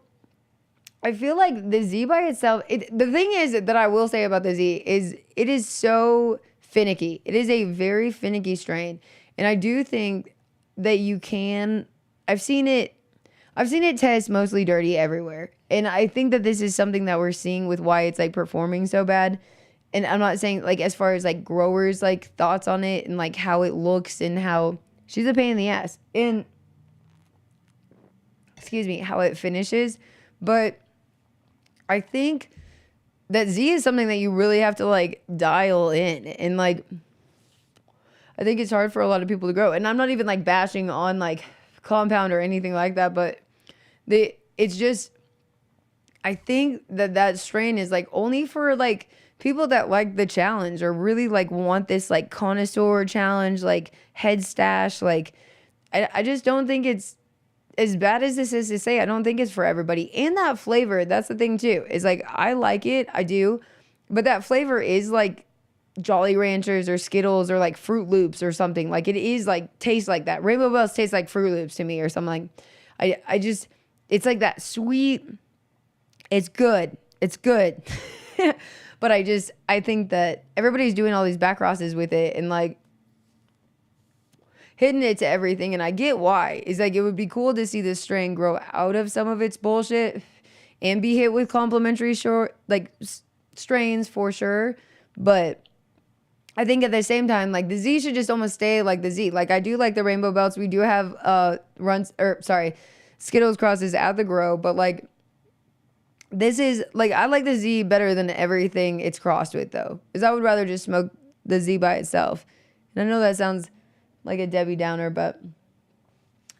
I feel like the Z by itself, the thing is that I will say about the Z is it is so finicky. It is a very finicky strain. And I do think that you can, I've seen it test mostly dirty everywhere. And I think that this is something that we're seeing with why it's like performing so bad. And I'm not saying like as far as like growers like thoughts on it and like how it looks and how she's a pain in the ass. And excuse me, how it finishes. But I think that Z is something that you really have to like dial in, and like I think it's hard for a lot of people to grow. And I'm not even like bashing on like Compound or anything like that, but it's just I think that strain is like only for like people that like the challenge or really like want this like connoisseur challenge, like head stash. Like I just don't think it's as bad as this is to say. I don't think it's for everybody. And that flavor, that's the thing too, is like I like it, I do, but that flavor is like Jolly Ranchers or Skittles or like Fruit Loops or something. Like it is like tastes like that. Rainbow Bells taste like Fruit Loops to me or something. I just it's like that sweet. It's good. It's good. But I think that everybody's doing all these back crosses with it and like hitting it to everything. And I get why. It's like it would be cool to see this strain grow out of some of its bullshit and be hit with complementary strains for sure. But I think at the same time, like the Z should just almost stay like the Z. Like I do like the Rainbow Belts. We do have Skittles crosses at the grow, but like this is like I like the Z better than everything it's crossed with though. Because I would rather just smoke the Z by itself. And I know that sounds like a Debbie Downer, but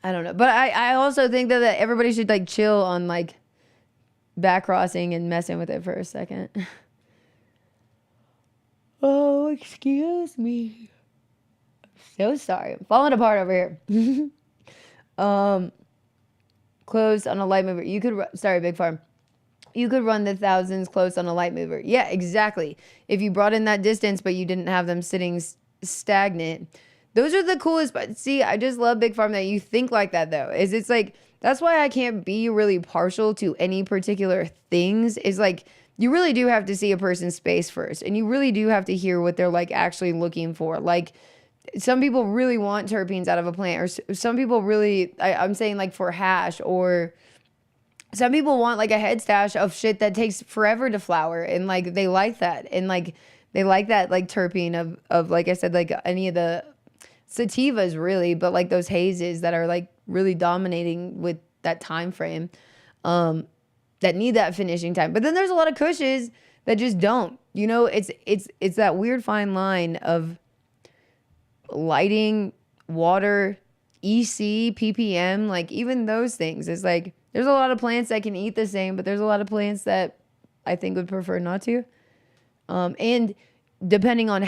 I don't know. But I also think that everybody should like chill on like back crossing and messing with it for a second. Oh, excuse me. So sorry. I'm falling apart over here. Close on a light mover. You could, sorry, Big Farm. You could run the thousands close on a light mover. Yeah, exactly. If you brought in that distance, but you didn't have them sitting stagnant. Those are the coolest. But see, I just love Big Farm that you think like that though. It's like, that's why I can't be really partial to any particular things. Is like, you really do have to see a person's space first. And you really do have to hear what they're like actually looking for. Like some people really want terpenes out of a plant, or some people really, I'm saying like for hash, or some people want like a head stash of shit that takes forever to flower, and like they like that, and like they like that like terpene of like I said, like any of the sativas really, but like those hazes that are like really dominating with that time frame, that need that finishing time. But then there's a lot of cushes that just don't. You know, it's that weird fine line of lighting, water, EC, ppm, like even those things. It's like there's a lot of plants that can eat the same, but there's a lot of plants that I think would prefer not to. And depending on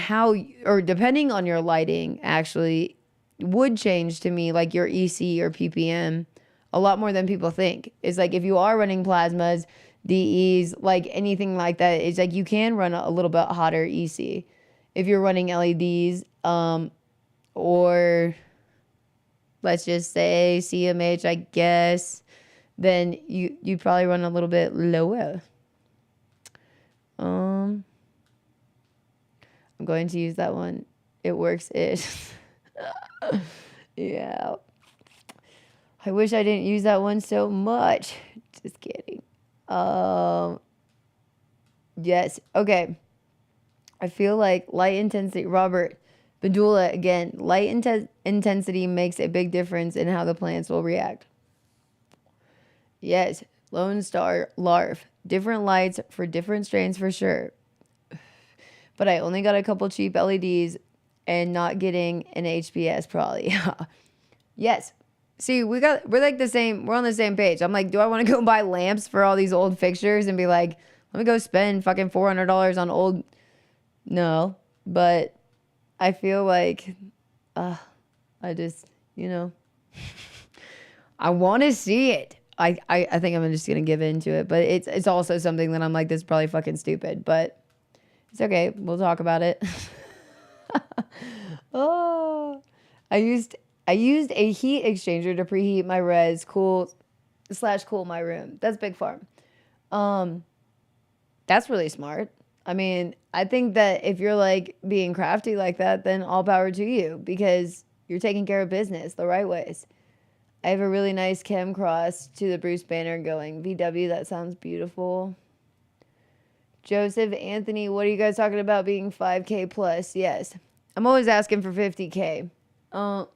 depending on your lighting, actually would change to me like your EC or ppm a lot more than people think. It's like if you are running plasmas, DEs, like anything like that, it's like you can run a little bit hotter EC. If you're running LEDs, or let's just say CMH, I guess, then you probably run a little bit lower. I'm going to use that one. It works-ish. Yeah. I wish I didn't use that one so much. Just kidding. Yes. Okay. I feel like light intensity, Robert Badula, again, light intensity makes a big difference in how the plants will react. Yes, Lone Star, LARF. Different lights for different strains for sure. But I only got a couple cheap LEDs and not getting an HPS probably. Yes. See, we're like the same. We're on the same page. I'm like, do I want to go buy lamps for all these old fixtures and be like, let me go spend fucking $400 on old? No, but I feel like, I just, I want to see it. I think I'm just gonna give into it, but it's also something that I'm like, this is probably fucking stupid, but it's okay. We'll talk about it. Oh, I used a heat exchanger to preheat my res cool my room. That's Big Farm. That's really smart. I mean, I think that if you're like being crafty like that, then all power to you because you're taking care of business the right ways. I have a really nice chem cross to the Bruce Banner going, VW, that sounds beautiful. Joseph, Anthony, what are you guys talking about being 5K plus? Yes. I'm always asking for 50K. I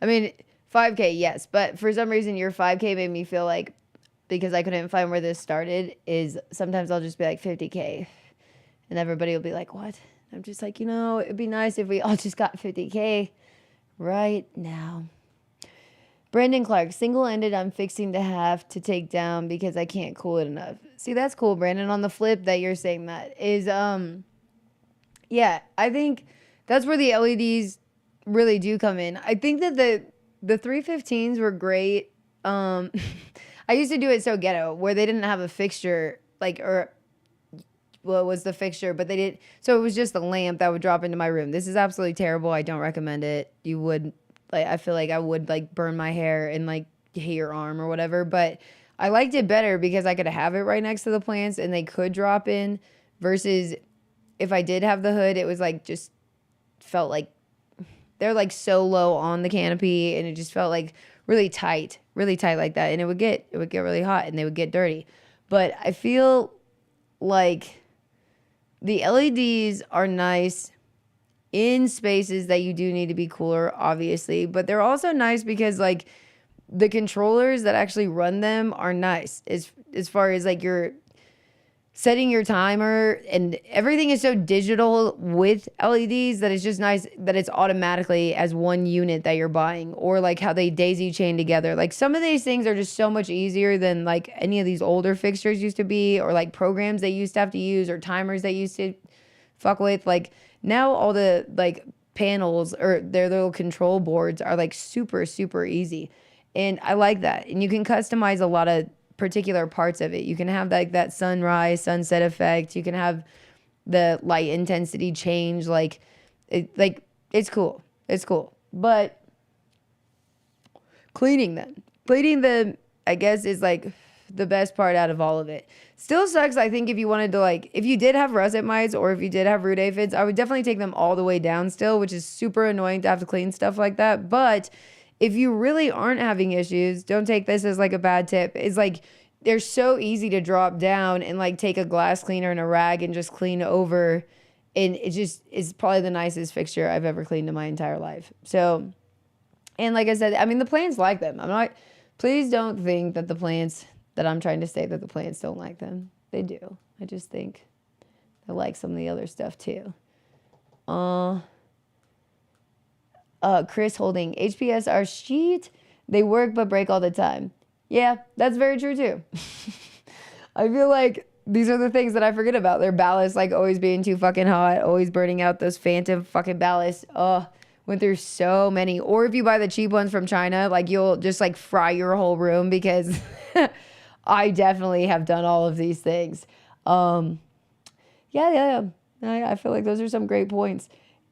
mean, 5K, yes. But for some reason, your 5K made me feel like, because I couldn't find where this started, is sometimes I'll just be like 50K. And everybody will be like, what? I'm just like, it'd be nice if we all just got 50K right now. Brandon Clark, single-ended, I'm fixing to have to take down because I can't cool it enough. See, that's cool, Brandon. On the flip that you're saying that is, yeah, I think that's where the LEDs really do come in. I think that the 315s were great. I used to do it so ghetto where they didn't have a fixture, like, or, well, it was the fixture, but they did. So it was just the lamp that would drop into my room. This is absolutely terrible. I don't recommend it. You would, like, I feel like I would like burn my hair and like hit your arm or whatever, but I liked it better because I could have it right next to the plants and they could drop in versus if I did have the hood, it was like just felt like they're like so low on the canopy and it just felt like really tight like that. And it would get really hot and they would get dirty. But I feel like the LEDs are nice in spaces that you do need to be cooler, obviously, but they're also nice because like the controllers that actually run them are nice as far as like you're setting your timer and everything is so digital with LEDs that it's just nice that it's automatically as one unit that you're buying, or like how they daisy chain together. Like some of these things are just so much easier than like any of these older fixtures used to be, or like programs they used to have to use, or timers they used to fuck with. Like now all the like panels or their little control boards are like super, super easy. And I like that. And you can customize a lot of particular parts of it. You can have like that sunrise, sunset effect. You can have the light intensity change. Like it's cool. It's cool. But cleaning them, I guess, is like the best part out of all of it. Still sucks, I think, if you wanted to like, if you did have russet mites or if you did have root aphids, I would definitely take them all the way down still, which is super annoying to have to clean stuff like that. But if you really aren't having issues, don't take this as like a bad tip. It's like they're so easy to drop down and like take a glass cleaner and a rag and just clean over. And it just is probably the nicest fixture I've ever cleaned in my entire life. So, and like I said, I mean, the plants like them. Please don't think that the plants, that I'm trying to say that the plants don't like them. They do. I just think they like some of the other stuff too. Chris Holding, HPS are shit. They work but break all the time. Yeah, that's very true too. I feel like these are the things that I forget about. Their ballast like always being too fucking hot, always burning out those phantom fucking ballasts. Went through so many. Or if you buy the cheap ones from China, like you'll just like fry your whole room because I definitely have done all of these things. Yeah. I feel like those are some great points.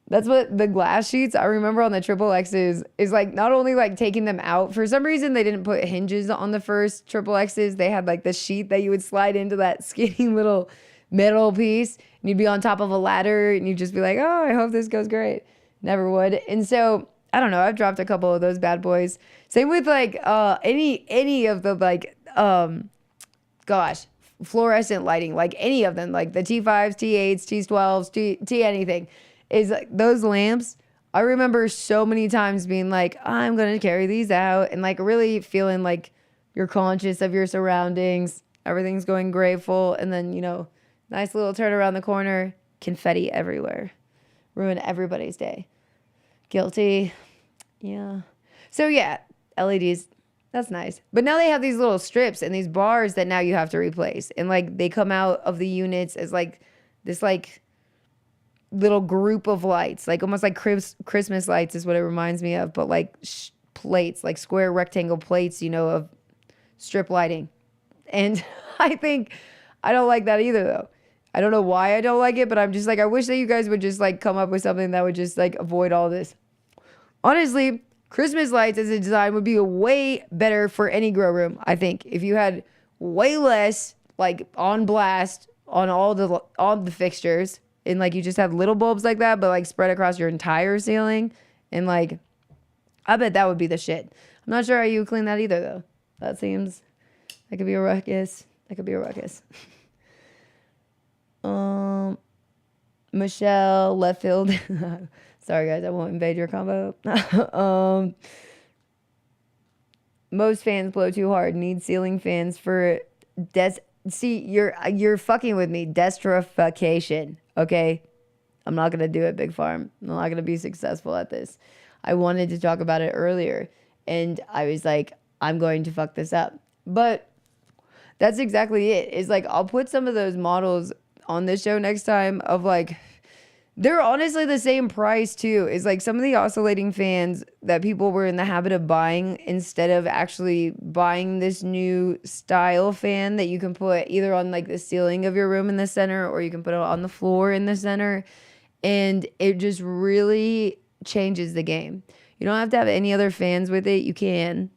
That's what the glass sheets, I remember on the triple X's, is like not only like taking them out. For some reason, they didn't put hinges on the first triple X's. They had like the sheet that you would slide into that skinny little metal piece. And you'd be on top of a ladder and you'd just be like, oh, I hope this goes great. Never would. And so, I don't know, I've dropped a couple of those bad boys. Same with like any of the like, fluorescent lighting, like any of them, like the T5s, T8s, T12s, T anything. Is like those lamps, I remember so many times being like, I'm going to carry these out and like really feeling like you're conscious of your surroundings. Everything's going grateful. And then, nice little turn around the corner, confetti everywhere. Ruin everybody's day. Guilty. Yeah. So yeah, LEDs. That's nice. But now they have these little strips and these bars that now you have to replace. And like they come out of the units as like this like little group of lights, like almost like Christmas lights is what it reminds me of, but like plates, like square rectangle plates, you know, of strip lighting. And I don't like that either though. I don't know why I don't like it, but I'm just like, I wish that you guys would just like come up with something that would just like avoid all this. Honestly, Christmas lights as a design would be way better for any grow room. I think if you had way less like on blast on all the fixtures and like you just have little bulbs like that, but like spread across your entire ceiling, and like I bet that would be the shit. I'm not sure how you would clean that either though. That could be a ruckus. Michelle left field. Sorry guys, I won't invade your combo. Most fans blow too hard. Need ceiling fans for See, you're fucking with me. Destrification. Okay, I'm not gonna do it, Big Farm. I'm not gonna be successful at this. I wanted to talk about it earlier, and I was like, I'm going to fuck this up. But that's exactly it. It's like I'll put some of those models on this show next time of like, they're honestly the same price too. It's like some of the oscillating fans that people were in the habit of buying instead of actually buying this new style fan that you can put either on like the ceiling of your room in the center or you can put it on the floor in the center. And it just really changes the game. You don't have to have any other fans with it. You can,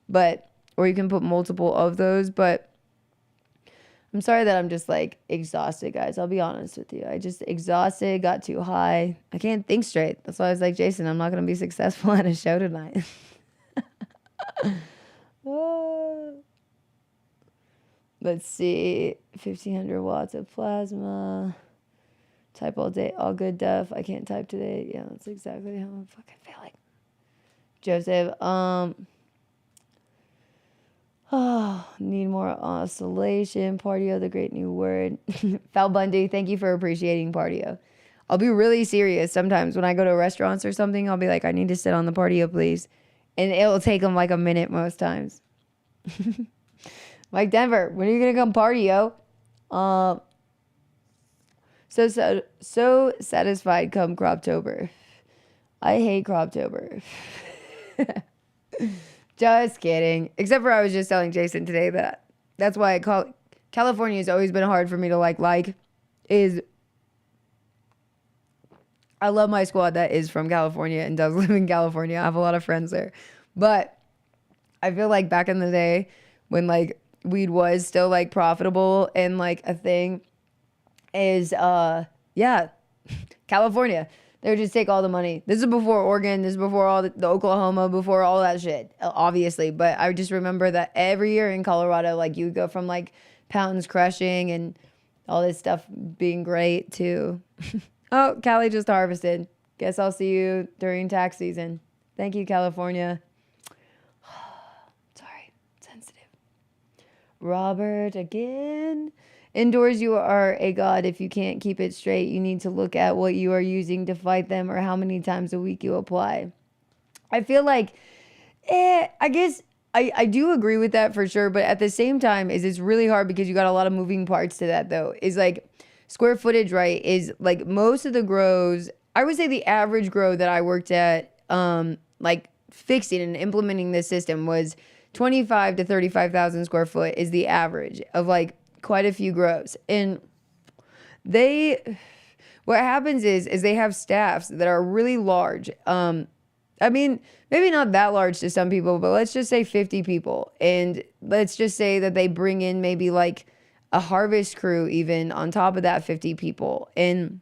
or you can put multiple of those, but I'm sorry that I'm just like exhausted, guys. I'll be honest with you. I just exhausted, got too high. I can't think straight. That's why I was like, Jason, I'm not going to be successful at a show tonight. Let's see. 1,500 watts of plasma. Type all day, all good def. I can't type today. Yeah, that's exactly how I'm fucking feeling. Joseph, need more oscillation. Partio, the great new word. Fal Bundy, thank you for appreciating Partio. I'll be really serious sometimes when I go to restaurants or something. I'll be like, I need to sit on the Partio, please. And it'll take them like a minute most times. Mike Denver, when are you going to come Partio? So satisfied come Croptober. I hate Croptober. Just kidding. Except for I was just telling Jason today that that's why I call California has always been hard for me to like is I love my squad that is from California and does live in California. I have a lot of friends there. But I feel like back in the day when like weed was still like profitable and like a thing is California. They would just take all the money. This is before Oregon. This is before all the Oklahoma, before all that shit, obviously. But I just remember that every year in Colorado, like you would go from like pounds crushing and all this stuff being great to, oh, Cali just harvested. Guess I'll see you during tax season. Thank you, California. Sorry, sensitive. Robert again. Indoors, you are a god. If you can't keep it straight, you need to look at what you are using to fight them or how many times a week you apply. I feel like, I guess I do agree with that for sure. But at the same time, it's really hard because you got a lot of moving parts to that though. Is like square footage, right? Is like most of the grows, I would say the average grow that I worked at, like fixing and implementing this system was 25 to 35,000 square foot is the average of like quite a few grows. And what happens is they have staffs that are really large. I mean, maybe not that large to some people, but let's just say 50 people. And let's just say that they bring in maybe like a harvest crew even on top of that 50 people and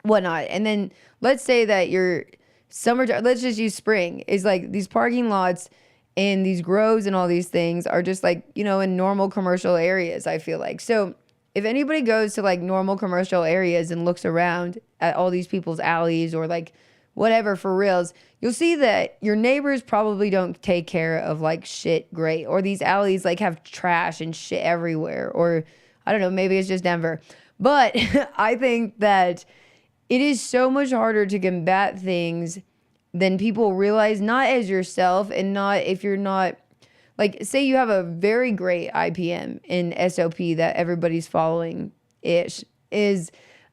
whatnot. And then let's say that your summertime, let's just use spring, is like these parking lots and these grows and all these things are just like, you know, in normal commercial areas, I feel like. So if anybody goes to like normal commercial areas and looks around at all these people's alleys or like whatever for reals, you'll see that your neighbors probably don't take care of like shit great. Or these alleys like have trash and shit everywhere. Or I don't know, maybe it's just Denver. But I think that it is so much harder to combat things then people realize, not as yourself, and not if you're not, like, say you have a very great IPM in SOP that everybody's following ish, is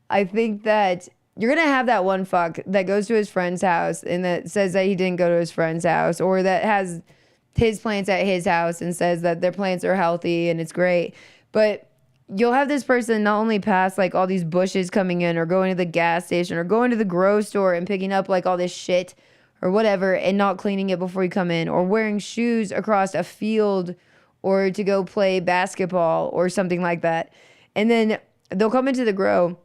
I think that you're going to have that one fuck that goes to his friend's house and that says that he didn't go to his friend's house, or that has his plants at his house and says that their plants are healthy and it's great. But you'll have this person not only pass like all these bushes coming in, or going to the gas station, or going to the grocery store and picking up like all this shit or whatever and not cleaning it before you come in, or wearing shoes across a field or to go play basketball or something like that. And then they'll come into the grow,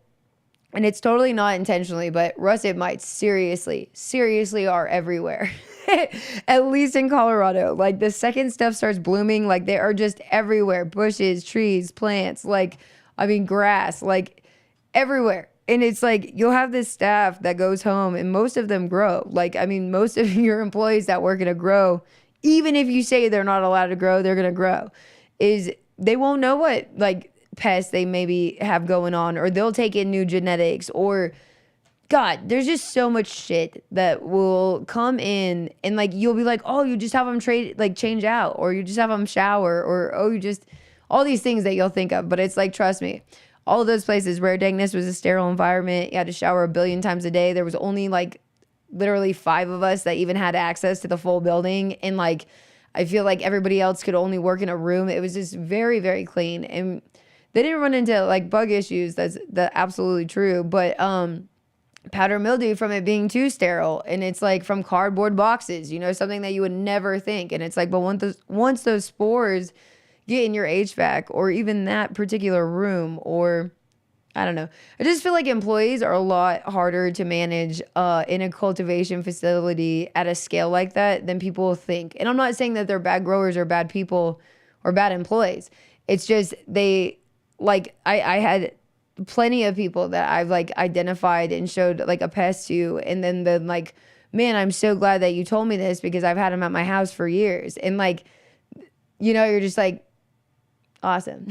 and it's totally not intentionally, but russet mites seriously are everywhere. At least in Colorado. Like, the second stuff starts blooming, like, they are just everywhere. Bushes, trees, plants, grass, like, everywhere. And it's like, you'll have this staff that goes home and most of them grow. Like, I mean, most of your employees that work in a grow, even if you say they're not allowed to grow, they're going to grow. Is they won't know what, like, pests they maybe have going on, or they'll take in new genetics, or God, there's just so much shit that will come in, and like, you'll be like, oh, you just have them change out, or you just have them shower, or oh, you just, all these things that you'll think of. But it's like, trust me, all of those places where dankness was a sterile environment, you had to shower a billion times a day. There was only like literally 5 of us that even had access to the full building, and like, I feel like everybody else could only work in a room. It was just very, very clean, and they didn't run into like bug issues. That's absolutely true. But powder mildew from it being too sterile, and it's like from cardboard boxes, something that you would never think. And it's like, but once those spores get in your HVAC, or even that particular room, or I don't know, I just feel like employees are a lot harder to manage in a cultivation facility at a scale like that than people think. And I'm not saying that they're bad growers or bad people or bad employees. It's just I had plenty of people that I've like identified and showed like a pest to, and then like, man, I'm so glad that you told me this, because I've had them at my house for years. And like, you're just like, awesome.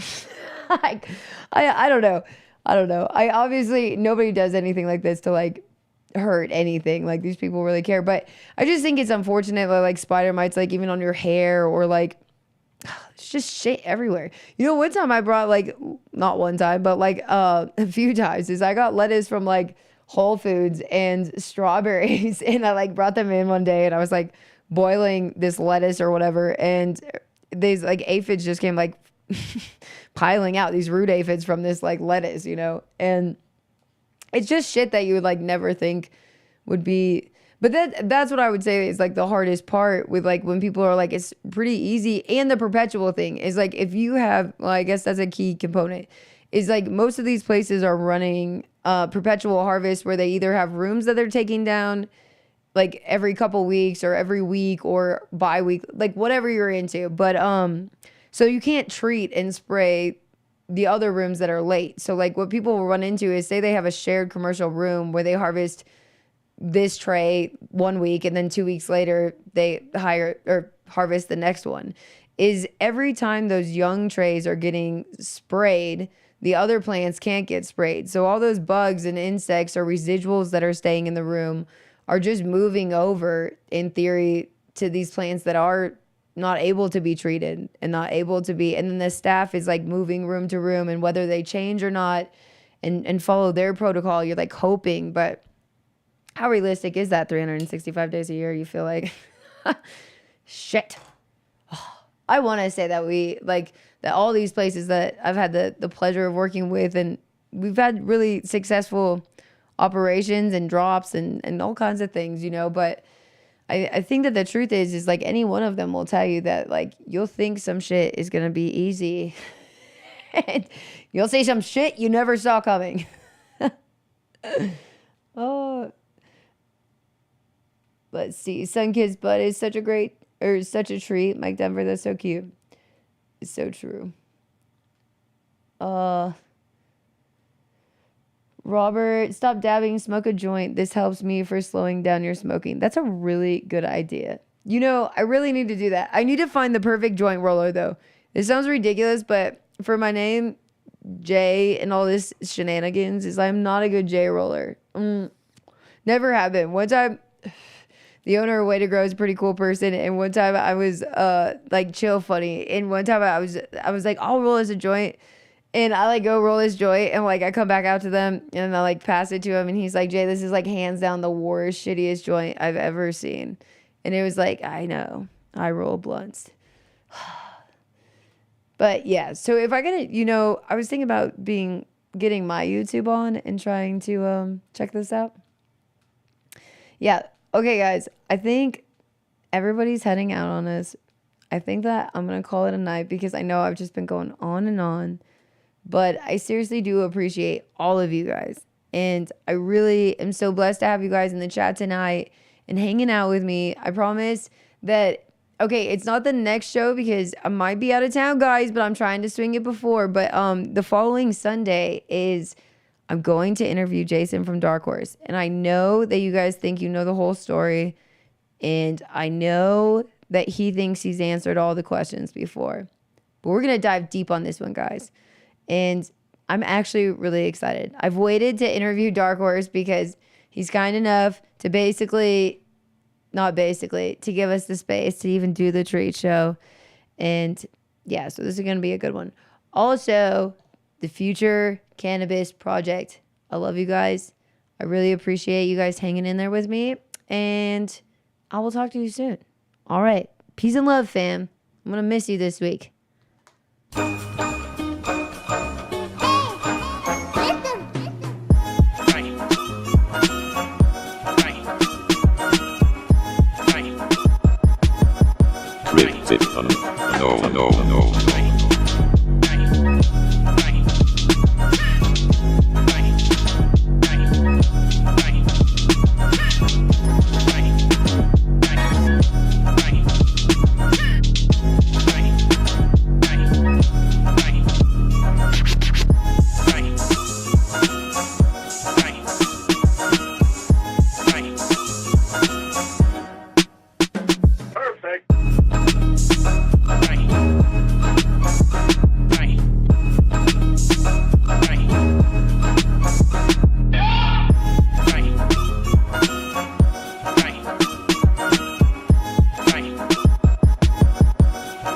Like, I don't know. I obviously, nobody does anything like this to like hurt anything. Like, these people really care. But I just think it's unfortunate that like spider mites, like even on your hair, or like, it's just shit everywhere. One time I brought, like, not one time, but like a few times, is I got lettuce from like Whole Foods and strawberries, and I like brought them in one day, and I was like boiling this lettuce or whatever, and these like aphids just came like piling out, these root aphids from this like lettuce, and it's just shit that you would like never think would be. But that's what I would say is like the hardest part with like when people are like, it's pretty easy. And the perpetual thing is like, if you have, well, I guess that's a key component, is like most of these places are running perpetual harvest, where they either have rooms that they're taking down like every couple weeks, or every week, or bi-week, like whatever you're into. But so you can't treat and spray the other rooms that are late. So like what people will run into is, say they have a shared commercial room where they harvest this tray one week, and then 2 weeks later they hire or harvest the next one, is every time those young trays are getting sprayed, the other plants can't get sprayed. So all those bugs and insects or residuals that are staying in the room are just moving over, in theory, to these plants that are not able to be treated and not able to be. And then the staff is like moving room to room, and whether they change or not and follow their protocol, you're like hoping. But how realistic is that 365 days a year? You feel like, shit. I want to say that that all these places that I've had the pleasure of working with, and we've had really successful operations and drops and all kinds of things, but I think that the truth is like any one of them will tell you that like you'll think some shit is going to be easy and you'll see some shit you never saw coming. Oh, let's see. Sunkissed Bud is such a treat. Mike Denver, that's so cute. It's so true. Robert, stop dabbing, smoke a joint. This helps me for slowing down your smoking. That's a really good idea. I really need to do that. I need to find the perfect joint roller, though. It sounds ridiculous, but for my name, Jay, and all this shenanigans, is I'm not a good J roller. Never have been. One time, the owner of Way to Grow is a pretty cool person. And one time I was like chill funny. And one time I was like, I'll roll as a joint. And I like go roll his joint and like I come back out to them and I like pass it to him and he's like, Jay, this is like hands down the worst, shittiest joint I've ever seen. And it was like, I know, I roll blunts. But yeah, so if I get it, I was thinking about getting my YouTube on and trying to check this out. Yeah, okay guys, I think everybody's heading out on us. I think that I'm going to call it a night because I know I've just been going on and on. But I seriously do appreciate all of you guys. And I really am so blessed to have you guys in the chat tonight and hanging out with me. I promise that, okay, it's not the next show because I might be out of town, guys, but I'm trying to swing it before. But the following Sunday I'm going to interview Jason from Dark Horse. And I know that you guys think you know the whole story. And I know that he thinks he's answered all the questions before. But we're going to dive deep on this one, guys. And I'm actually really excited. I've waited to interview Dark Horse because he's kind enough to to give us the space to even do the treat show. And yeah, so this is going to be a good one. Also, the Future Cannabis Project. I love you guys. I really appreciate you guys hanging in there with me. And I will talk to you soon. All right. Peace and love, fam. I'm going to miss you this week. No.